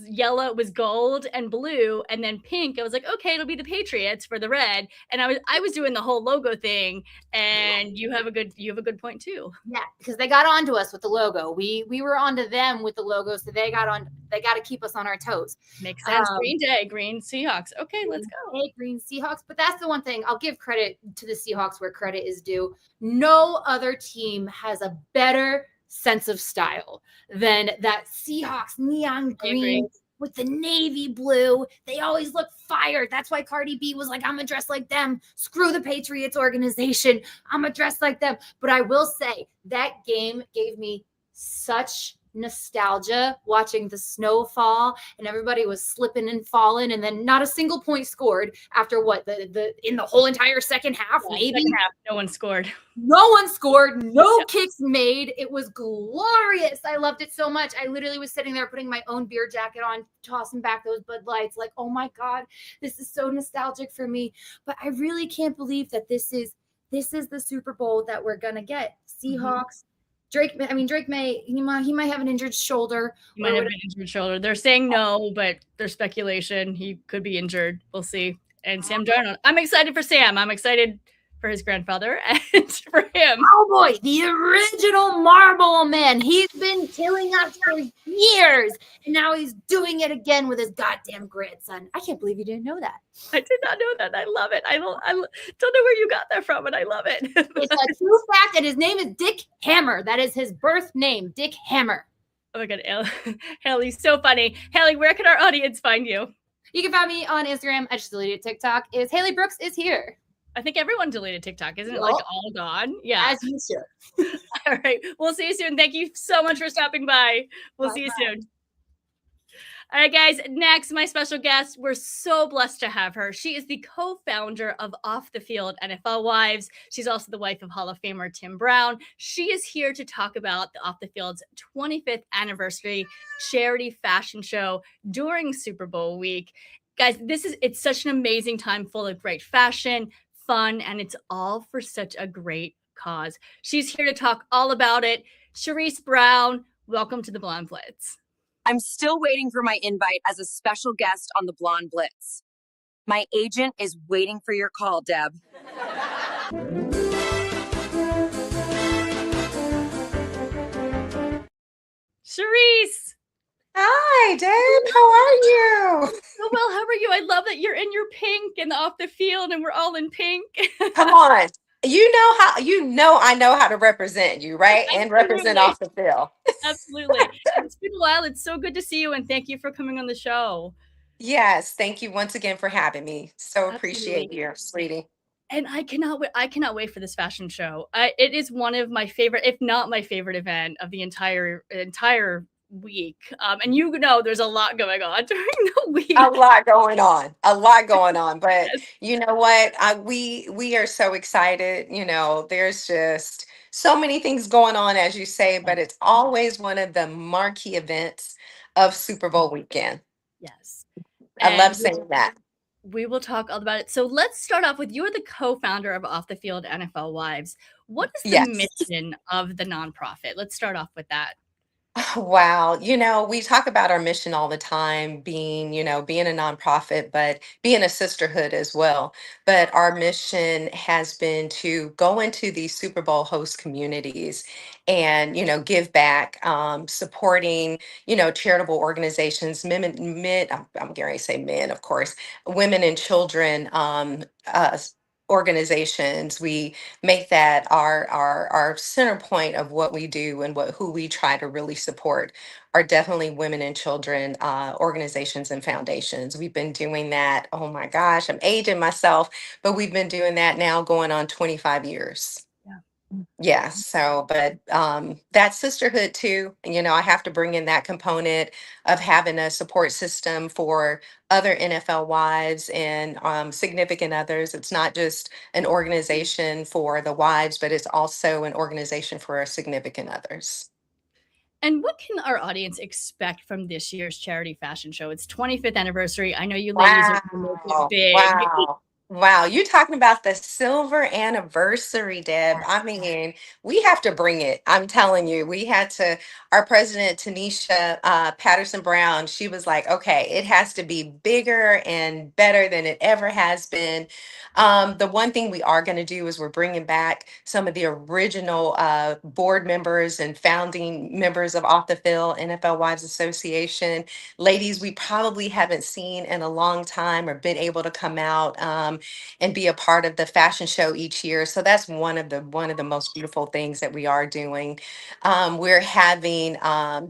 yellow, it was gold and blue, and then pink. I was like, okay, it'll be the Patriots for the red. And I was doing the whole logo thing, and you have a good point too. Yeah, because they got onto us with the logo. We were onto them with the logo, so they got to keep us on our toes. Makes sense. Green Day, Green Seahawks. Okay, let's go. Hey, Green Seahawks. But that's the one thing I'll give credit to the Seahawks where credit is due. No other team has a better sense of style than that Seahawks neon green with the navy blue. They always look fired. That's why Cardi B was like, I'm gonna dress like them. Screw the Patriots organization. I'm gonna dress like them. But I will say that game gave me such nostalgia watching the snow fall and everybody was slipping and falling and then not a single point scored after in the whole entire second half. No one scored. No kicks made. It was glorious. I loved it so much. I literally was sitting there putting my own beer jacket on, tossing back those Bud Lights like, oh my God, this is so nostalgic for me. But I really can't believe that this is the Super Bowl that we're gonna get. Seahawks, Drake he might have an injured shoulder. He might have an injured shoulder. They're saying no, but there's speculation. He could be injured. We'll see. And Sam Darnold. I'm excited for Sam. I'm excited for his grandfather and for him. Oh boy, the original Marble Man. He's been killing us for years, and now he's doing it again with his goddamn grandson. I can't believe you didn't know that. I did not know that. I love it. I don't know where you got that from, but I love it. It's a true fact, and his name is Dick Hammer. That is his birth name, Dick Hammer. Oh my God, Haley's so funny. Haley, where can our audience find you? You can find me on Instagram. I just deleted TikTok. Is Haley Brooks is here. I think everyone deleted TikTok. Isn't it like all gone? Yeah. As you should. All right. We'll see you soon. Thank you so much for stopping by. We'll see you soon. All right, guys. Next, my special guest. We're so blessed to have her. She is the co-founder of Off the Field NFL Wives. She's also the wife of Hall of Famer Tim Brown. She is here to talk about the Off the Field's 25th anniversary charity fashion show during Super Bowl week. Guys, it's such an amazing time full of great fashion, fun, and it's all for such a great cause. She's here to talk all about it. Charisse Brown, welcome to the Blonde Blitz. I'm still waiting for my invite as a special guest on the Blonde Blitz. My agent is waiting for your call, Deb. Charisse! Hi, Deb. How are you? So well, how are you? I love that you're in your pink and off the field and we're all in pink. Come on. I know how to represent you, right? And represent off the field. Absolutely. It's been a while. It's so good to see you and thank you for coming on the show. Yes, thank you once again for having me. So appreciate you, sweetie. And I cannot wait for this fashion show. It is one of my favorite, if not my favorite event of the entire week. And there's a lot going on during the week. A lot going on. But you know what? We are so excited. There's just so many things going on, as you say, but it's always one of the marquee events of Super Bowl weekend. Yes. I love saying that. We will talk all about it. So let's start off with, you're the co-founder of Off the Field NFL Wives. What is the mission of the nonprofit? Let's start off with that. Wow. We talk about our mission all the time, being a nonprofit, but being a sisterhood as well. But our mission has been to go into these Super Bowl host communities and, give back, supporting, charitable organizations, men, I'm going to say men, of course, women and children, organizations. We make that our center point of what we do and who we try to really support are definitely women and children organizations and foundations. We've been doing that. Oh my gosh, I'm aging myself, but we've been doing that now going on 25 years. Yeah. So, but that sisterhood too, I have to bring in that component of having a support system for other NFL wives and significant others. It's not just an organization for the wives, but it's also an organization for our significant others. And what can our audience expect from this year's charity fashion show? It's 25th anniversary. I know you ladies are big. Wow, you're talking about the silver anniversary, Deb. I mean, we have to bring it. I'm telling you, our president, Tanisha Patterson Brown, she was like, okay, it has to be bigger and better than it ever has been. The one thing we are going to do is we're bringing back some of the original board members and founding members of Off the Field NFL Wives Association. Ladies we probably haven't seen in a long time or been able to come out and be a part of the fashion show each year. So that's one of the most beautiful things that we are doing. We're having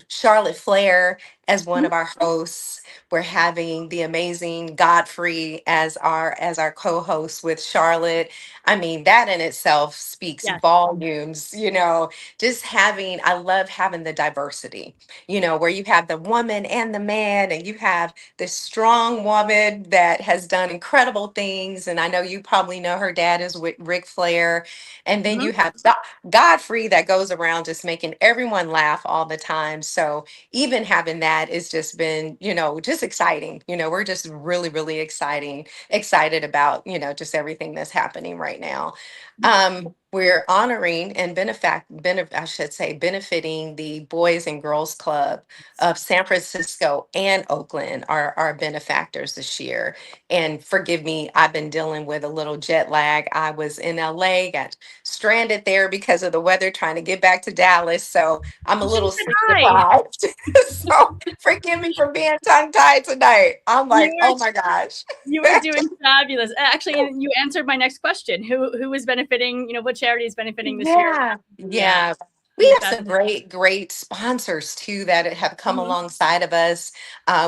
Charlotte Flair as one of our hosts. We're having the amazing Godfrey as our co-host with Charlotte. I mean, that in itself speaks volumes, I love having the diversity, where you have the woman and the man, and you have this strong woman that has done incredible things. And I know you probably know her dad is Ric Flair. And then you have Godfrey that goes around just making everyone laugh all the time. So even having that has just been, just exciting. We're just really, really excited about, just everything that's happening right now. we're honoring and I should say benefiting the Boys and Girls Club of San Francisco and Oakland are our benefactors this year. And forgive me, I've been dealing with a little jet lag. I was in LA, got stranded there because of the weather, trying to get back to Dallas. So I'm a little sleep Hi. deprived. So forgive me for being tongue tied tonight. I'm like, oh my gosh. You were doing fabulous. Actually, you answered my next question. Who is benefiting? What charity is benefiting this year? Yeah. We have some great sponsors too that have come alongside of us.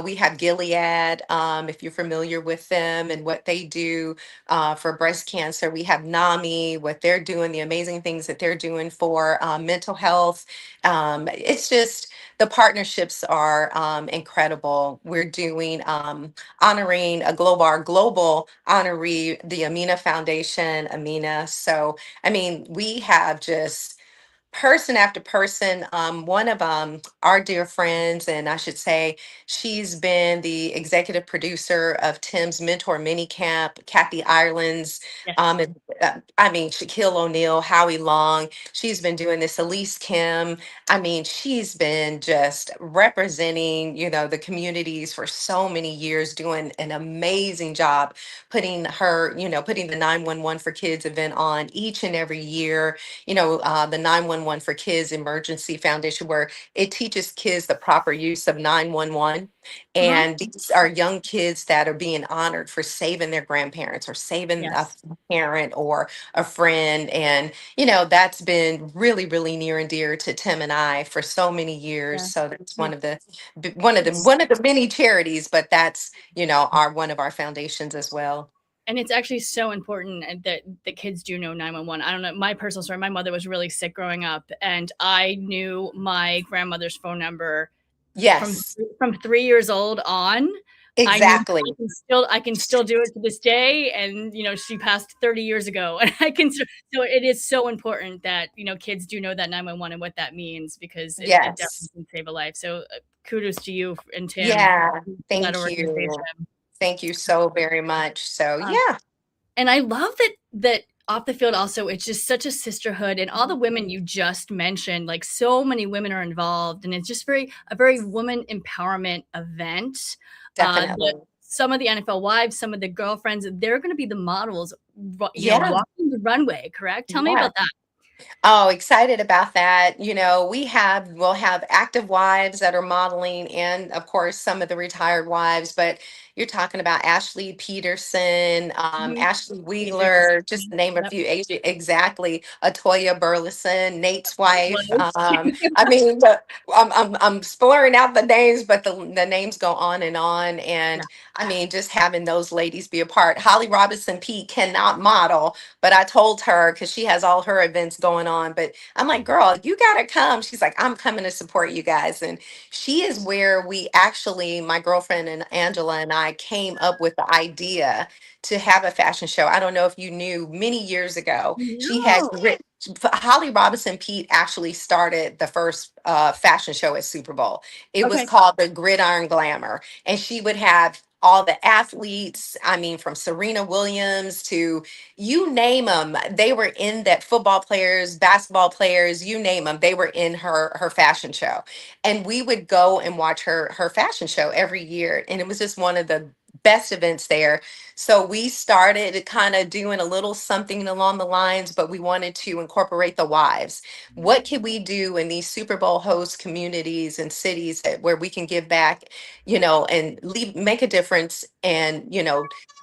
We have Gilead, if you're familiar with them and what they do for breast cancer. We have NAMI, what they're doing, the amazing things that they're doing for mental health. It's just the partnerships are incredible. We're doing honoring our global honoree, the Amina Foundation, Amina. So I mean, we have just person after person. One of our dear friends, and I should say, she's been the executive producer of Tim's Mentor Mini Camp, Kathy Ireland's. I mean, Shaquille O'Neal, Howie Long. She's been doing this. Elise Kim. I mean, she's been just representing, the communities for so many years, doing an amazing job, putting the 911 for Kids event on each and every year. The 911 for Kids Emergency Foundation, where it teaches kids the proper use of 911. And these are young kids that are being honored for saving their grandparents or saving a parent or a friend. And, that's been really, really near and dear to Tim and I for so many years. So that's one of the many charities, but that's, one of our foundations as well. And it's actually so important that the kids do know 911. I don't know, my personal story, my mother was really sick growing up, and I knew my grandmother's phone number from 3 years old on. Exactly. I can still do it to this day. And, she passed 30 years ago, and so it is so important that, kids do know that 911 and what that means, because it definitely can save a life. So kudos to you and Tim. Yeah. Thank you. Thank you so very much. So, yeah. And I love that off the field also, it's just such a sisterhood, and all the women you just mentioned, like so many women are involved, and it's just a very woman empowerment event. Definitely. Some of the NFL wives, some of the girlfriends, they're going to be the models, walking the runway, correct? Tell me about that. Oh, excited about that. We'll have active wives that are modeling, and of course some of the retired wives, but you're talking about Ashley Peterson, Ashley Wheeler, just to name a few. Exactly. Atoya Burleson, Nate's wife. I mean, I'm blurring out the names, but the names go on and on. And I mean, just having those ladies be a part. Holly Robinson Pete cannot model, but I told her, because she has all her events going on, but I'm like, girl, you got to come. She's like, I'm coming to support you guys. And she is where my girlfriend and Angela and I came up with the idea to have a fashion show. I don't know if you knew, many years ago, she had Holly Robinson Pete actually started the first fashion show at Super Bowl. It was called the Gridiron Glamour, and she would have all the athletes, I mean, from Serena Williams to you name them, they were in that. Football players, basketball players, you name them, they were in her fashion show. And we would go and watch her fashion show every year. And it was just one of the best events there. So we started kind of doing a little something along the lines, but we wanted to incorporate the wives. What can we do in these Super Bowl host communities and cities where we can give back, and make a difference, and,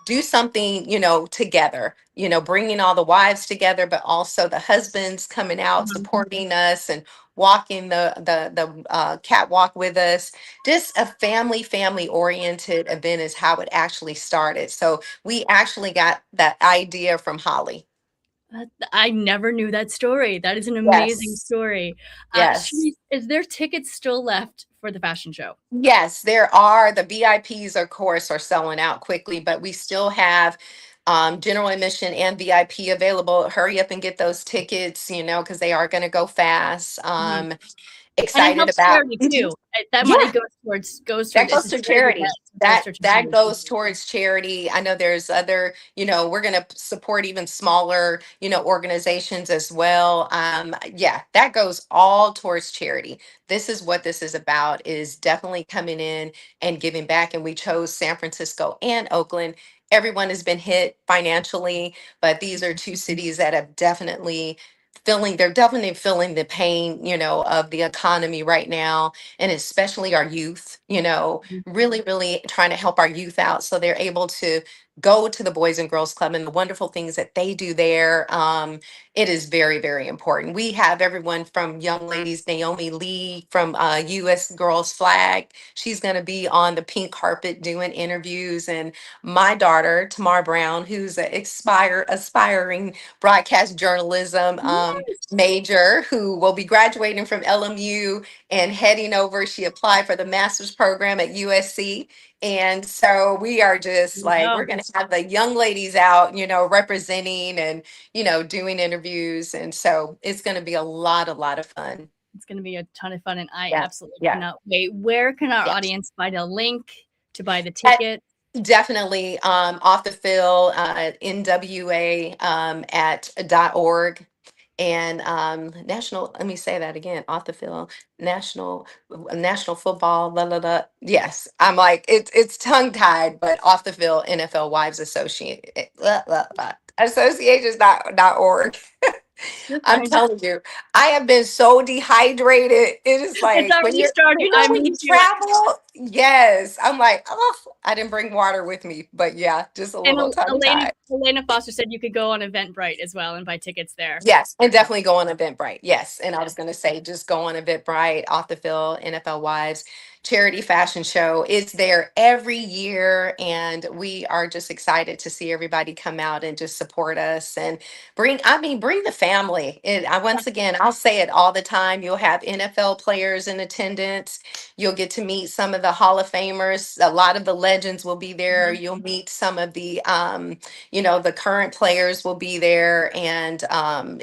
do something, together, bringing all the wives together, but also the husbands coming out, supporting us and walking the catwalk with us. Just a family oriented event is how it actually started. So we actually got that idea from Holly. I never knew that story. That is an amazing story. Yes. Is there tickets still left for the fashion show? Yes, there are. The VIPs, of course, are selling out quickly, but we still have general admission and VIP available. Hurry up and get those tickets, because they are going to go fast. excited helps about. charity too. That Yeah. money goes That goes it's to a charity. That That goes towards charity. I know there's other, we're going to support even smaller, organizations as well. Yeah, that goes all towards charity. This is what this is about, is definitely coming in and giving back. And we chose San Francisco and Oakland. Everyone has been hit financially, but these are two cities that have definitely they're definitely feeling the pain, of the economy right now, and especially our youth, really, really trying to help our youth out so they're able to go to the Boys and Girls Club and the wonderful things that they do there. It is very, very important. We have everyone from young ladies, Naomi Lee from U.S. Girls Flag. She's going to be on the pink carpet doing interviews. And my daughter, Tamar Brown, who's an aspiring broadcast journalism major, who will be graduating from LMU and heading over. She applied for the master's program at USC. And so we are just like, we're going to have the young ladies out, representing and, doing interviews. And so it's going to be a lot of fun. It's going to be a ton of fun. And I Yeah. absolutely cannot wait. Where can our Yes. audience find a link to buy the ticket? Definitely off the fill, NWA at .org. And national, let me say that again, off the field, national football, blah, blah, blah. Yes, I'm like, it's tongue tied, but off the field, NFL Wives Associations.org. I'm telling you, I have been so dehydrated. It is like, It's already starting. when you travel, yes, I'm like, oh, I didn't bring water with me, but yeah, just a little tongue tied. Elena Foster said you could go on Eventbrite as well and buy tickets there. Yes, and definitely go on Eventbrite. Yes, and I was going to say, just go on Eventbrite, Off the Field, NFL Wives charity fashion show. It's there every year, and we are just excited to see everybody come out and just support us and bring the family. Once again, I'll say it all the time. You'll have NFL players in attendance. You'll get to meet some of the Hall of Famers. A lot of the legends will be there. You'll meet some of the the current players will be there, and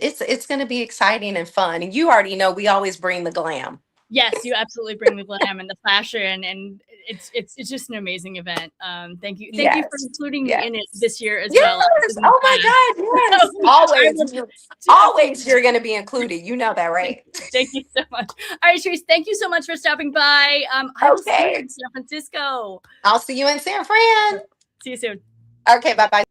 it's going to be exciting and fun. And you already know we always bring the glam. Yes, you absolutely bring the glam and the fashion, and it's just an amazing event. Thank you for including me in it this year as well. Oh my God, yes. Always you're going to be included. You know that, right? Thank you so much. All right, Sharice, thank you so much for stopping by. I will see you in San Francisco. I'll see you in San Fran. See you soon. Okay, bye-bye.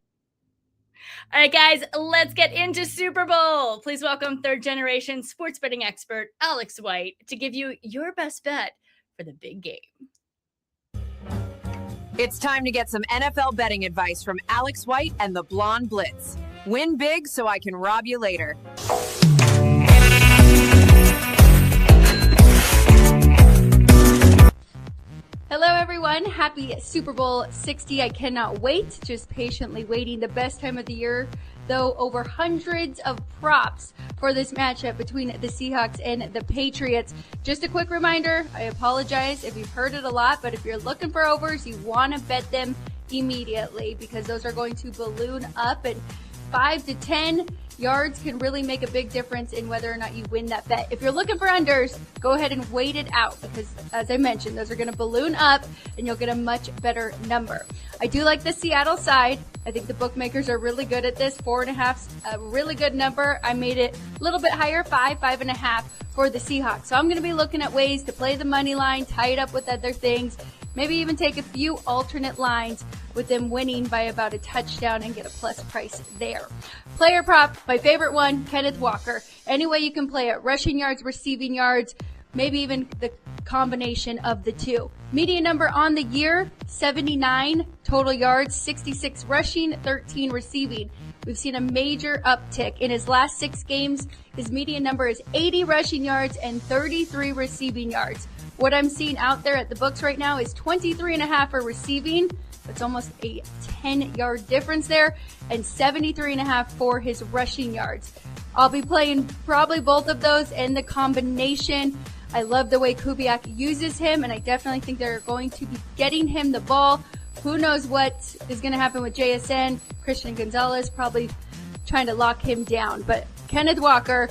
All right, guys, let's get into Super Bowl. Please welcome third-generation sports betting expert Alex White to give you your best bet for the big game. It's time to get some NFL betting advice from Alex White and the Blonde Blitz. Win big so I can rob you later. Hello, everyone. Happy Super Bowl 60. I cannot wait. Just patiently waiting. The best time of the year, though, over hundreds of props for this matchup between the Seahawks and the Patriots. Just a quick reminder, I apologize if you've heard it a lot, but if you're looking for overs, you want to bet them immediately because those are going to balloon up, and 5 to 10 yards can really make a big difference in whether or not you win that bet. If you're looking for unders, go ahead and wait it out because, as I mentioned, those are going to balloon up and you'll get a much better number. I do like the Seattle side. I think the bookmakers are really good at this. 4.5's a really good number. I made it a little bit higher, 5.5 for the Seahawks. So I'm going to be looking at ways to play the money line, tie it up with other things, maybe even take a few alternate lines with them winning by about a touchdown and get a plus price there. Player prop, my favorite one, Kenneth Walker. Any way you can play it, rushing yards, receiving yards, maybe even the combination of the two. Median number on the year, 79 total yards, 66 rushing, 13 receiving. We've seen a major uptick. In his last 6 games, his median number is 80 rushing yards and 33 receiving yards. What I'm seeing out there at the books right now is 23.5 for receiving. It's almost a 10-yard difference there, and 73.5 for his rushing yards. I'll be playing probably both of those in the combination. I love the way Kubiak uses him, and I definitely think they're going to be getting him the ball. Who knows what is going to happen with JSN? Christian Gonzalez probably trying to lock him down. But Kenneth Walker,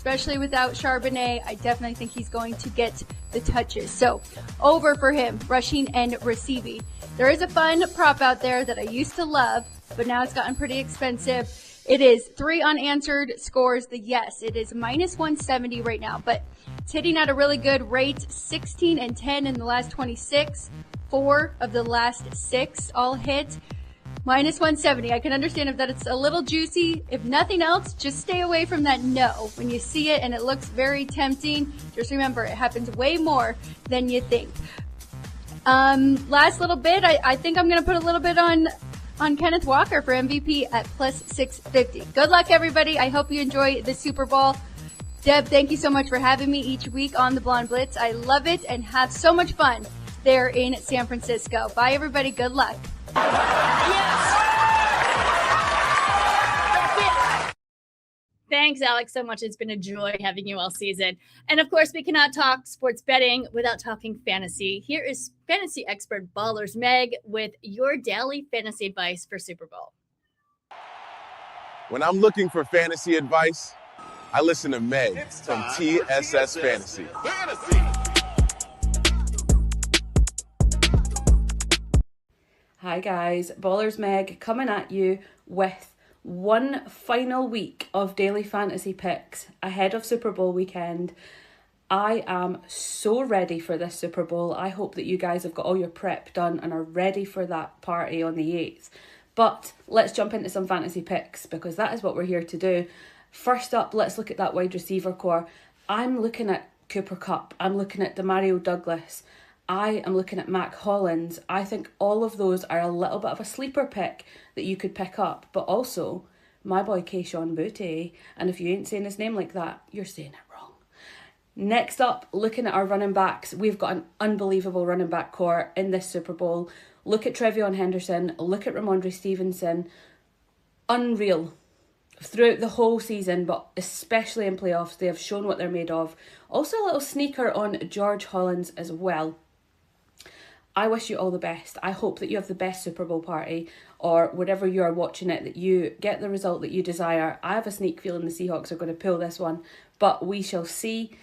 especially without Charbonnet. I definitely think he's going to get the touches. So over for him, rushing and receiving. There is a fun prop out there that I used to love, but now it's gotten pretty expensive. It is 3 unanswered scores. The yes, it is minus 170 right now, but it's hitting at a really good rate. 16 and 10 in the last 26. 4 of the last 6 all hit. Minus 170. I can understand if that it's a little juicy. If nothing else, just stay away from that no. When you see it and it looks very tempting, just remember it happens way more than you think. Last little bit, I think I'm going to put a little bit on Kenneth Walker for MVP at plus 650. Good luck, everybody. I hope you enjoy the Super Bowl. Deb, thank you so much for having me each week on the Blonde Blitz. I love it and have so much fun there in San Francisco. Bye, everybody. Good luck. Thanks, Alex, so much. It's been a joy having you all season. And of course, we cannot talk sports betting without talking fantasy. Here is fantasy expert Ballers Meg with your daily fantasy advice for Super Bowl. When I'm looking for fantasy advice, I listen to Meg from TSS Fantasy. Hi guys, Ballers Meg coming at you with one final week of daily fantasy picks ahead of Super Bowl weekend. I am so ready for this Super Bowl. I hope that you guys have got all your prep done and are ready for that party on the 8th. But let's jump into some fantasy picks because that is what we're here to do. First up, let's look at that wide receiver core. I'm looking at Cooper Kupp. I'm looking at Demario Douglas. I am looking at Mac Hollins. I think all of those are a little bit of a sleeper pick that you could pick up. But also, my boy Kayshon Boutte. And if you ain't saying his name like that, you're saying it wrong. Next up, looking at our running backs. We've got an unbelievable running back core in this Super Bowl. Look at Trevion Henderson. Look at Ramondre Stevenson. Unreal. Throughout the whole season, but especially in playoffs, they have shown what they're made of. Also a little sneaker on George Hollins as well. I wish you all the best. I hope that you have the best Super Bowl party or whatever you are watching it, that you get the result that you desire. I have a sneak feeling the Seahawks are going to pull this one, but we shall see.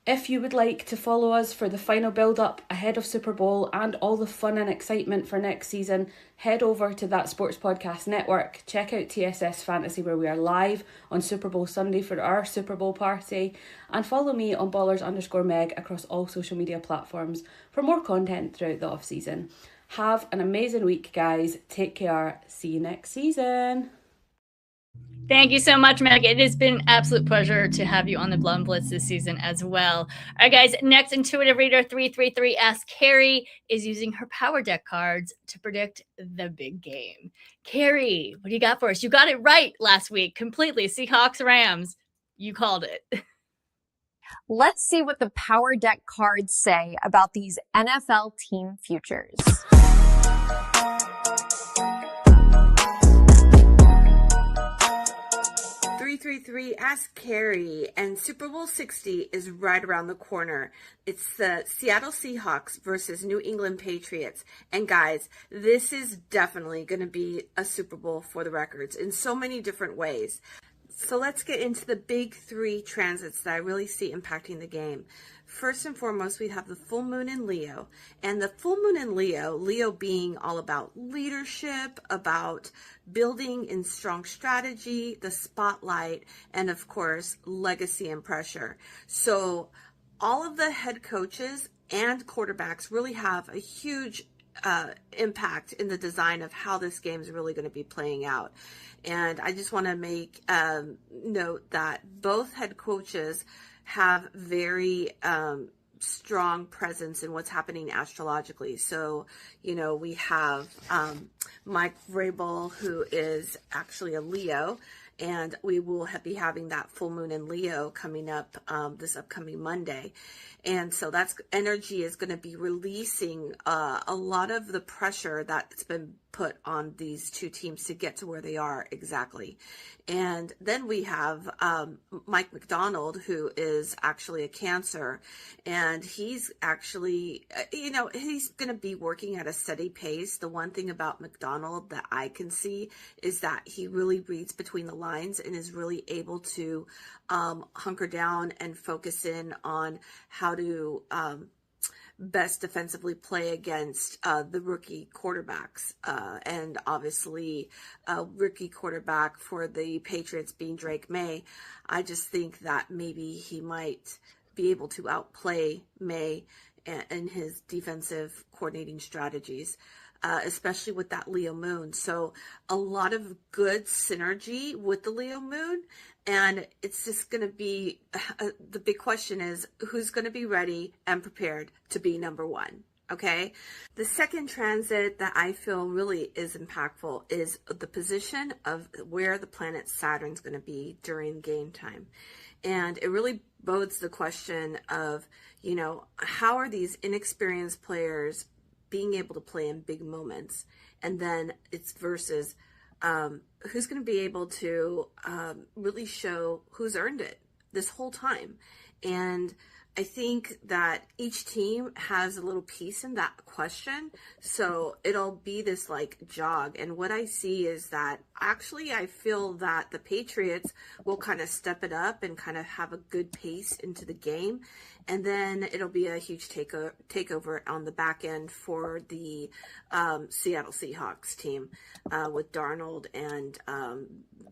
If you would like to follow us for the final build-up ahead of Super Bowl and all the fun and excitement for next season, head over to That Sports Podcast Network. Check out TSS Fantasy where we are live on Super Bowl Sunday for our Super Bowl party. And follow me on Ballers_Meg across all social media platforms for more content throughout the off-season. Have an amazing week, guys. Take care. See you next season. Thank you so much, Meg. It has been an absolute pleasure to have you on the Blonde Blitz this season as well. All right, guys, next Intuitive Reader 333 Ask Carrie is using her Power Deck cards to predict the big game. Carrie, what do you got for us? You got it right last week completely. Seahawks, Rams. You called it. Let's see what the Power Deck cards say about these NFL team futures. 333 Ask Carrie, and Super Bowl 60 is right around the corner. It's the Seattle Seahawks versus New England Patriots. And guys, this is definitely going to be a Super Bowl for the records in so many different ways. So let's get into the big 3 transits that I really see impacting the game. First and foremost, we have the full moon in Leo. And the full moon in Leo being all about leadership, about building in strong strategy, the spotlight, and of course, legacy and pressure. So all of the head coaches and quarterbacks really have a huge impact in the design of how this game is really going to be playing out. And I just want to make note that both head coaches have very strong presence in what's happening astrologically. So, you know, we have Mike Vrabel, who is actually a Leo, and we will be having that full moon in Leo coming up this upcoming Monday. And so that's energy is going to be releasing a lot of the pressure that's been put on these two teams to get to where they are exactly. And then we have Mike McDonald, who is actually a Cancer, and he's actually, he's going to be working at a steady pace. The one thing about McDonald that I can see is that he really reads between the lines lines and is really able to hunker down and focus in on how to best defensively play against the rookie quarterbacks. And obviously, rookie quarterback for the Patriots being Drake May. I just think that maybe he might be able to outplay May in his defensive coordinating strategies, especially with that Leo Moon. So a lot of good synergy with the Leo Moon. And it's just going to be, the big question is, who's going to be ready and prepared to be number one? Okay. The second transit that I feel really is impactful is the position of where the planet Saturn's going to be during game time. And it really bodes the question of, you know, how are these inexperienced players being able to play in big moments? And then it's versus who's going to be able to really show who's earned it this whole time. And I think that each team has a little piece in that question. So it'll be this like jog. And what I see is that actually I feel that the Patriots will kind of step it up and kind of have a good pace into the game. And then it'll be a huge takeover on the back end for the Seattle Seahawks team with Darnold and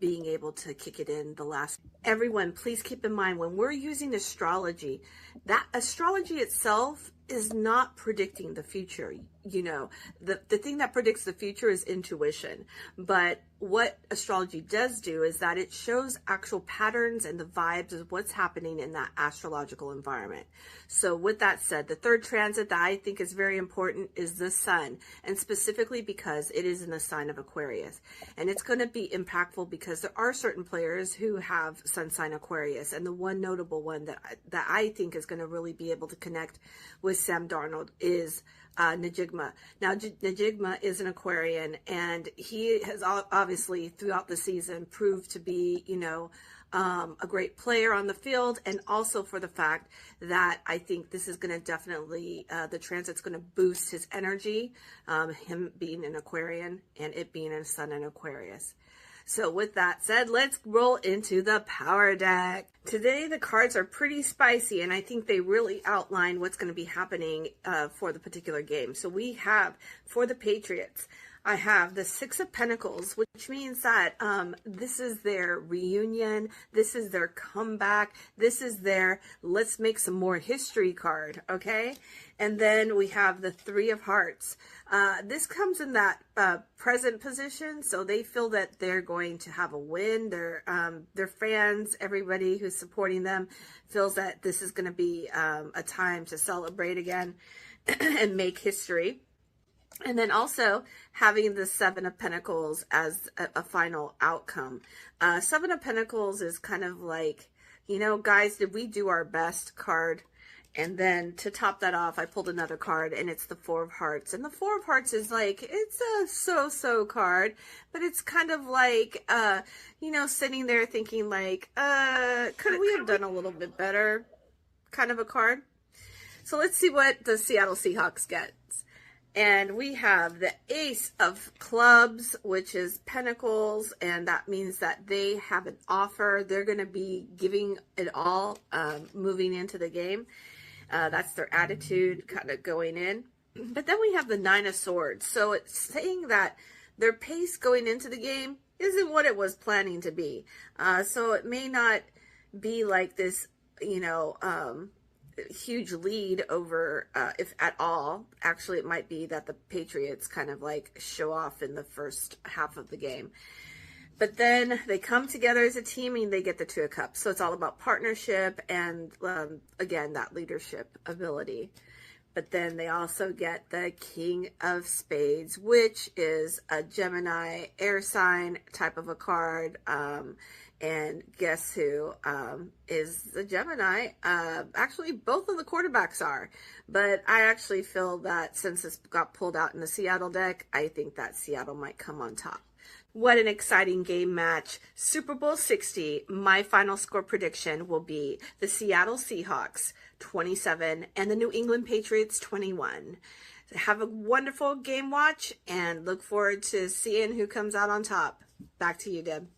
being able to kick it in the last. Everyone, please keep in mind when we're using astrology, that astrology itself is not predicting the future. You know, the thing that predicts the future is intuition. But what astrology does do is that it shows actual patterns and the vibes of what's happening in that astrological environment. So with that said, the third transit that I think is very important is the sun, and specifically because it is in the sign of Aquarius. And it's going to be impactful because there are certain players who have sun sign Aquarius. And the one notable one that I think is going to really be able to connect with Sam Darnold is Najigma. Now, Najigma is an Aquarian, and he has obviously throughout the season proved to be, you know, a great player on the field, and also for the fact that I think this is going to definitely, the transit's going to boost his energy, him being an Aquarian and it being a sun in Aquarius. So with that said, let's roll into the power deck. Today, the cards are pretty spicy, and I think they really outline what's going to be happening for the particular game. So we have, for the Patriots, I have the Six of Pentacles, which means that this is their reunion, this is their comeback, this is their let's make some more history card, okay? And then we have the Three of Hearts. This comes in that present position, so they feel that they're going to have a win. Their fans, everybody who's supporting them, feels that this is going to be a time to celebrate again and make history. And then also having the Seven of Pentacles as a final outcome. Seven of Pentacles is kind of like, you know, guys, did we do our best card? And then to top that off, I pulled another card, and it's the Four of Hearts. And the Four of Hearts is like, it's a so-so card, but it's kind of like, you know, sitting there thinking like, could we have done a little bit better kind of a card? So let's see what the Seattle Seahawks get. And we have the Ace of Clubs, which is Pentacles, and that means that they have an offer. They're going to be giving it all, moving into the game. That's their attitude kind of going in. But then we have the Nine of Swords. So it's saying that their pace going into the game isn't what it was planning to be. So it may not be like this, you know, huge lead over, if at all. Actually, it might be that the Patriots kind of like show off in the first half of the game. But then they come together as a team and they get the Two of Cups. So it's all about partnership and, again, that leadership ability. But then they also get the King of Spades, which is a Gemini air sign type of a card. And guess who is the Gemini? Actually, both of the quarterbacks are. But I actually feel that since this got pulled out in the Seattle deck, I think that Seattle might come on top. What an exciting game match. Super Bowl 60, my final score prediction will be the Seattle Seahawks 27 and the New England Patriots 21. Have a wonderful game watch and look forward to seeing who comes out on top. Back to you, Deb.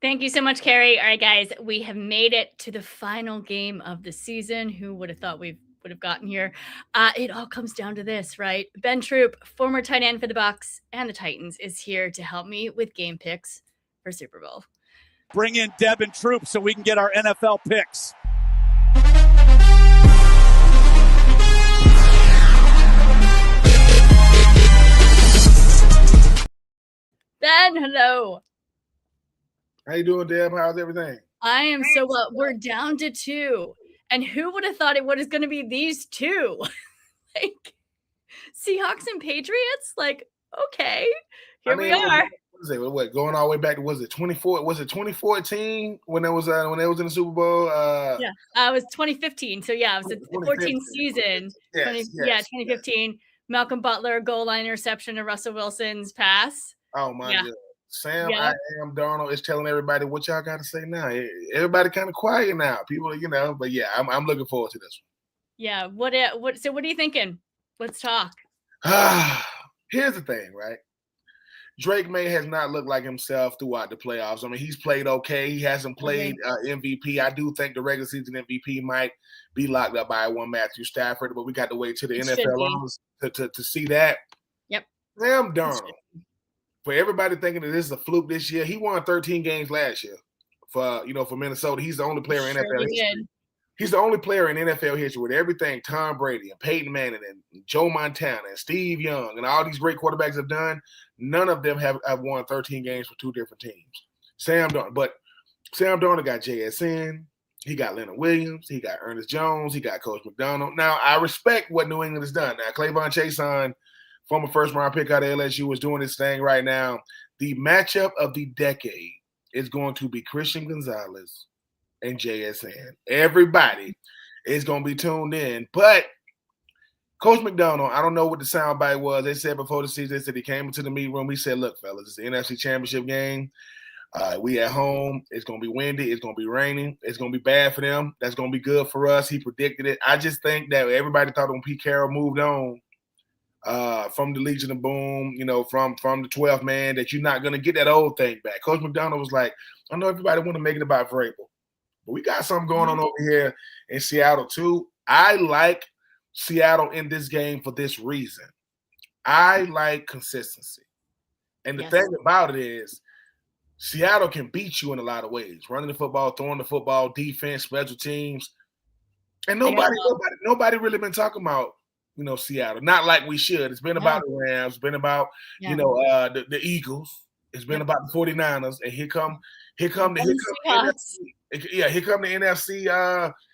Thank you so much, Carrie. All right, guys, we have made it to the final game of the season. Who would have thought we would have gotten here? It all comes down to this, right? Ben Troop, former tight end for the Bucs and the Titans, is here to help me with game picks for Super Bowl. Bring in Deb and Troop so we can get our NFL picks. Ben, hello. How you doing, Deb? How's everything? I am so well. We're down to 2. And who would have thought it was going to be these 2? Like, Seahawks and Patriots? Like, okay, here we are. What, going all the way back to, was it 2014 when they was in the Super Bowl? Yeah, it was 2015. So yeah, it was the 14th season. Yes. 2015. Malcolm Butler goal line interception to Russell Wilson's pass. Oh my God. Sam, I am Darnold is telling everybody what y'all got to say now. Everybody kind of quiet now. People, but yeah, I'm looking forward to this one. Yeah. So what are you thinking? Let's talk. Here's the thing, right? Drake May has not looked like himself throughout the playoffs. I mean, he's played okay. He hasn't played MVP. I do think the regular season MVP might be locked up by one Matthew Stafford, but we got to wait till the NFL to see that. Yep. Sam Darnold. For everybody thinking that this is a fluke this year, he won 13 games last year for Minnesota. He's the only player in NFL history. He's the only player in NFL history with everything Tom Brady and Peyton Manning and Joe Montana and Steve Young and all these great quarterbacks have done. None of them have won 13 games for 2 different teams. Sam Darnold got JSN. He got Leonard Williams. He got Ernest Jones. He got Coach McDonald. Now, I respect what New England has done. Now, Clavon Chason, former first-round pick out of LSU, is doing his thing right now. The matchup of the decade is going to be Christian Gonzalez and JSN. Everybody is going to be tuned in. But Coach McDonald, I don't know what the soundbite was. They said before the season, they said he came into the meeting room. He said, look, fellas, it's the NFC Championship game. We at home. It's going to be windy. It's going to be raining. It's going to be bad for them. That's going to be good for us. He predicted it. I just think that everybody thought when Pete Carroll moved on from the Legion of Boom, from the 12th man, that you're not going to get that old thing back. Coach McDonald was like, I know everybody want to make it about Vrabel, but we got something going on over here in Seattle too. I like Seattle in this game for this reason. I like consistency. And the thing about it is Seattle can beat you in a lot of ways. Running the football, throwing the football, defense, special teams. And nobody really been talking about, Seattle. Not like we should. It's been about the Rams. It's been about, the Eagles. It's been about the 49ers. And here come the NFC.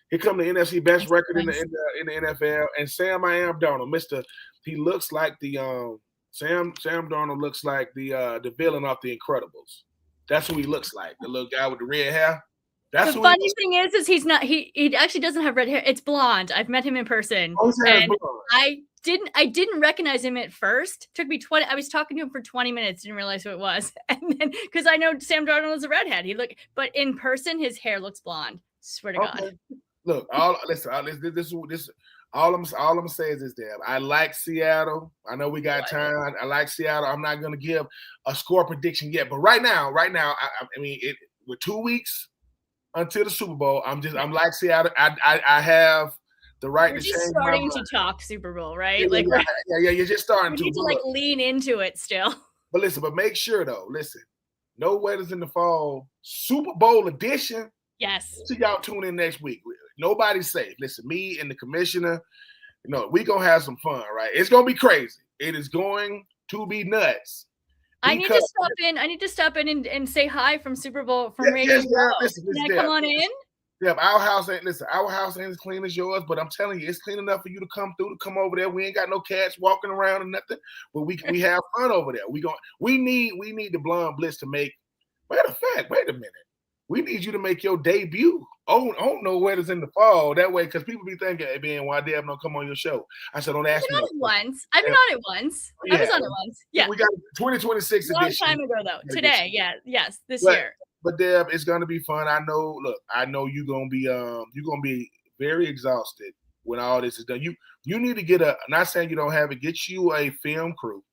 Here come the NFC best record in the NFL. And Sam Darnold, he looks like the Sam Darnold looks like the villain of The Incredibles. That's who he looks like. The little guy with the red hair. That's the funny thing is he's not. He actually doesn't have red hair. It's blonde. I've met him in person. And I didn't recognize him at first. Took me 20. I was talking to him for 20 minutes. Didn't realize who it was. And then because I know Sam Darnold is a redhead. But in person his hair looks blonde. Swear to God. Look, all I'm gonna say is this, Deb. I like Seattle. I know we got time. I like Seattle. I'm not gonna give a score prediction yet, but right now, I mean, with 2 weeks until the Super Bowl, I'm like Seattle. I have the right to change. We're starting to talk Super Bowl, right? Yeah, you're just starting to. We need to lean into it still. But make sure though. Listen, no weather's in the fall. Super Bowl edition. Yes. So y'all tune in next week. Nobody's safe. Listen, me and the commissioner, we gonna have some fun, right? It's gonna be crazy. It is going to be nuts. I need to stop in and say hi from Super Bowl from Radio World. Can I come on in? Yeah, our house ain't as clean as yours, but I'm telling you, it's clean enough for you to come over there. We ain't got no cats walking around or nothing, but we have fun over there. We need the Blonde Blitz to make. Matter of fact, wait a minute. We need you to make your debut. Oh, no weather's in the fall. That way, because people be thinking, hey, man, why Deb don't come on your show? I said, don't ask me. I've been on it once. I was on it once. Yeah. We got 2026 edition. Long time ago, though. Today, yes, this year. But Deb, it's gonna be fun. I know you're gonna be very exhausted when all this is done. You need to get not saying you don't have it, get you a film crew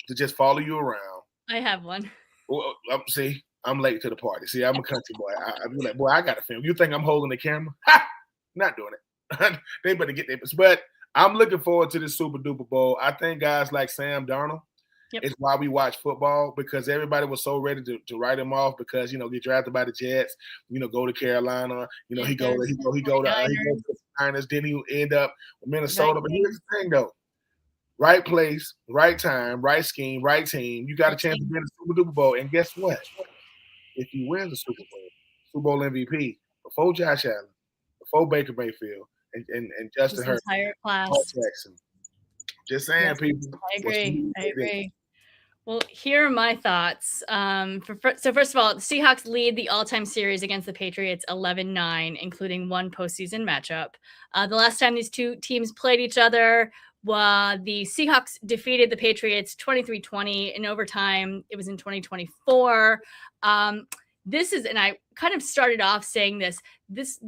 to just follow you around. I have one. Well, see. I'm late to the party. See, I'm a country boy. I be like, boy, I got to film. You think I'm holding the camera? Ha! Not doing it. They better get their. But I'm looking forward to this Super Duper Bowl. I think guys like Sam Darnold is why we watch football, because everybody was so ready to write him off because, get drafted by the Jets, go to Carolina, he go to the Niners, then he end up with Minnesota. But here's the thing though. Right place, right time, right scheme, right team. You got a chance to win the Super Duper Bowl. And guess what? If he wins the Super Bowl MVP, before Josh Allen, before Baker Mayfield, and Justin Herbert, entire class. Paul Jackson. Just saying, people. I agree. Well, here are my thoughts. So first of all, the Seahawks lead the all-time series against the Patriots 11-9, including one postseason matchup. The last time these two teams played each other, the Seahawks defeated the Patriots 23-20 in overtime. It was in 2024. This is, and I kind of started off saying this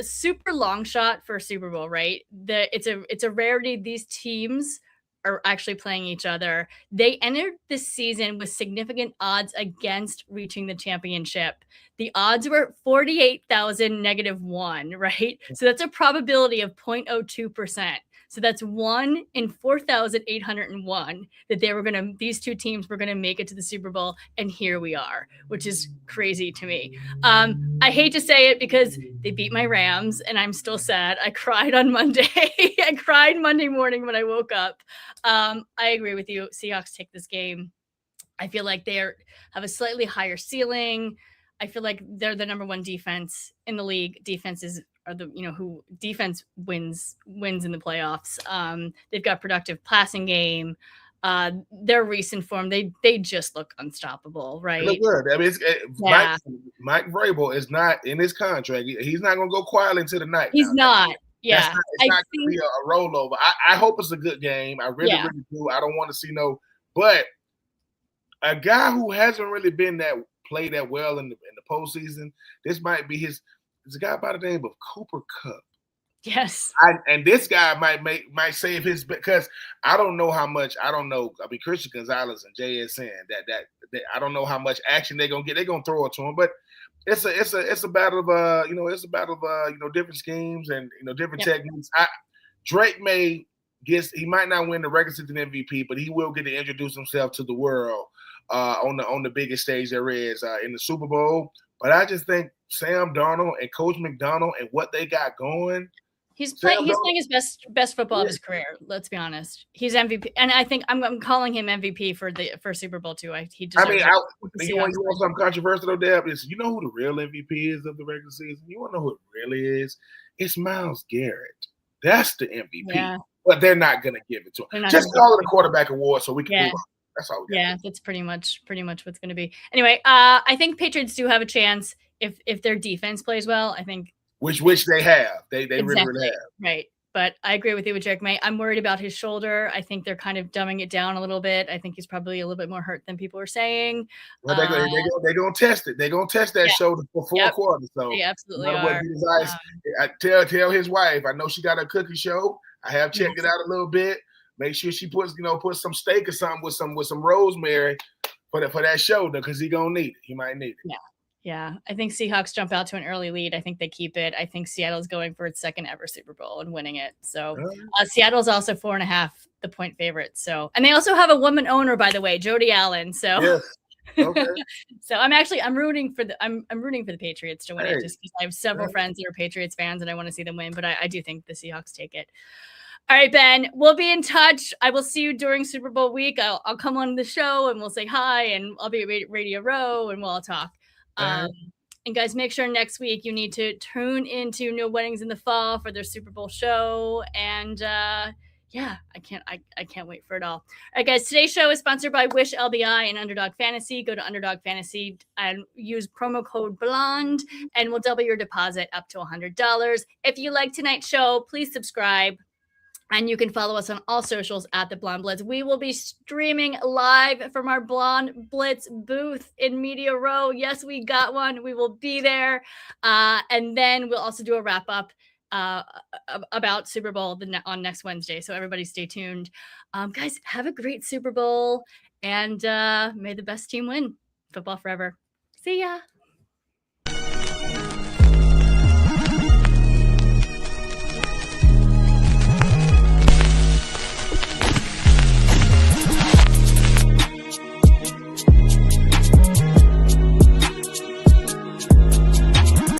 super long shot for a Super Bowl, right? It's a rarity. These teams are actually playing each other. They entered this season with significant odds against reaching the championship. The odds were 48,000 -1, right? So that's a probability of 0.02%. So that's 1 in 4,801 that these two teams were going to make it to the Super Bowl. And here we are, which is crazy to me. I hate to say it because they beat my Rams and I'm still sad. I cried on Monday. I cried Monday morning when I woke up. I agree with you. Seahawks take this game. I feel like they have a slightly higher ceiling. I feel like they're the number one defense in the league. Defenses are who defense wins in the playoffs. They've got productive passing game. Their recent form, they just look unstoppable, right? They look good. I mean, Mike Vrabel is not in his contract. He's not going to go quietly into the night. He's not. Yeah, it's not going to be a rollover. I hope it's a good game. I really do. I don't want to see but a guy who hasn't really played that well in the postseason. This might be his. There's a guy by the name of Cooper Kupp. Yes. And this guy might save his, because I don't know how much. I don't know. I mean, Christian Gonzalez and JSN. That I don't know how much action they're gonna get. They're gonna throw it to him, but it's a battle of different schemes and different techniques. Drake he might not win the regular season MVP, but he will get to introduce himself to the world on the biggest stage there is in the Super Bowl. But I just think Sam Darnold and Coach McDonald and what they got going. He's playing his best football of his career. Let's be honest. He's MVP, and I think I'm calling him MVP for Super Bowl II. You want something controversial though, Deb? You know who the real MVP is of the regular season? You want to know who it really is? It's Myles Garrett. That's the MVP. Yeah. But they're not going to give it to him. Just call it a quarterback award so we can move on. That's all we got. Yeah, that's pretty much what's going to be. Anyway, I think Patriots do have a chance if their defense plays well. I think which they have. They really have. Right. But I agree with you with Drake May. I'm worried about his shoulder. I think they're kind of dumbing it down a little bit. I think he's probably a little bit more hurt than people are saying. Well, they're going to test it. They're going to test that shoulder for 4 quarters. So they absolutely are. I tell his wife, I know she got a cookie show. I have checked it out a little bit. Make sure she puts some steak or something with some rosemary for that shoulder, because he's gonna need it. He might need it. Yeah. I think Seahawks jump out to an early lead. I think they keep it. I think Seattle's going for its second ever Super Bowl and winning it. So Seattle's also 4.5 the point favorite. So, and they also have a woman owner, by the way, Jody Allen. So yes. Okay. So I'm rooting for the Patriots to win it, just because I have several friends that are Patriots fans and I want to see them win. But I do think the Seahawks take it. All right, Ben, we'll be in touch. I will see you during Super Bowl week. I'll come on the show and we'll say hi, and I'll be at Radio Row and we'll all talk. And guys, make sure next week you need to tune into No Weddings in the Fall for their Super Bowl show. And I can't wait for it all. All right, guys, today's show is sponsored by Wish LBI and Underdog Fantasy. Go to Underdog Fantasy and use promo code BLONDE, and we'll double your deposit up to $100. If you like tonight's show, please subscribe. And you can follow us on all socials at The Blonde Blitz. We will be streaming live from our Blonde Blitz booth in Media Row. Yes, we got one. We will be there. And then we'll also do a wrap-up about Super Bowl on next Wednesday. So everybody stay tuned. Guys, have a great Super Bowl. And may the best team win. Football forever. See ya.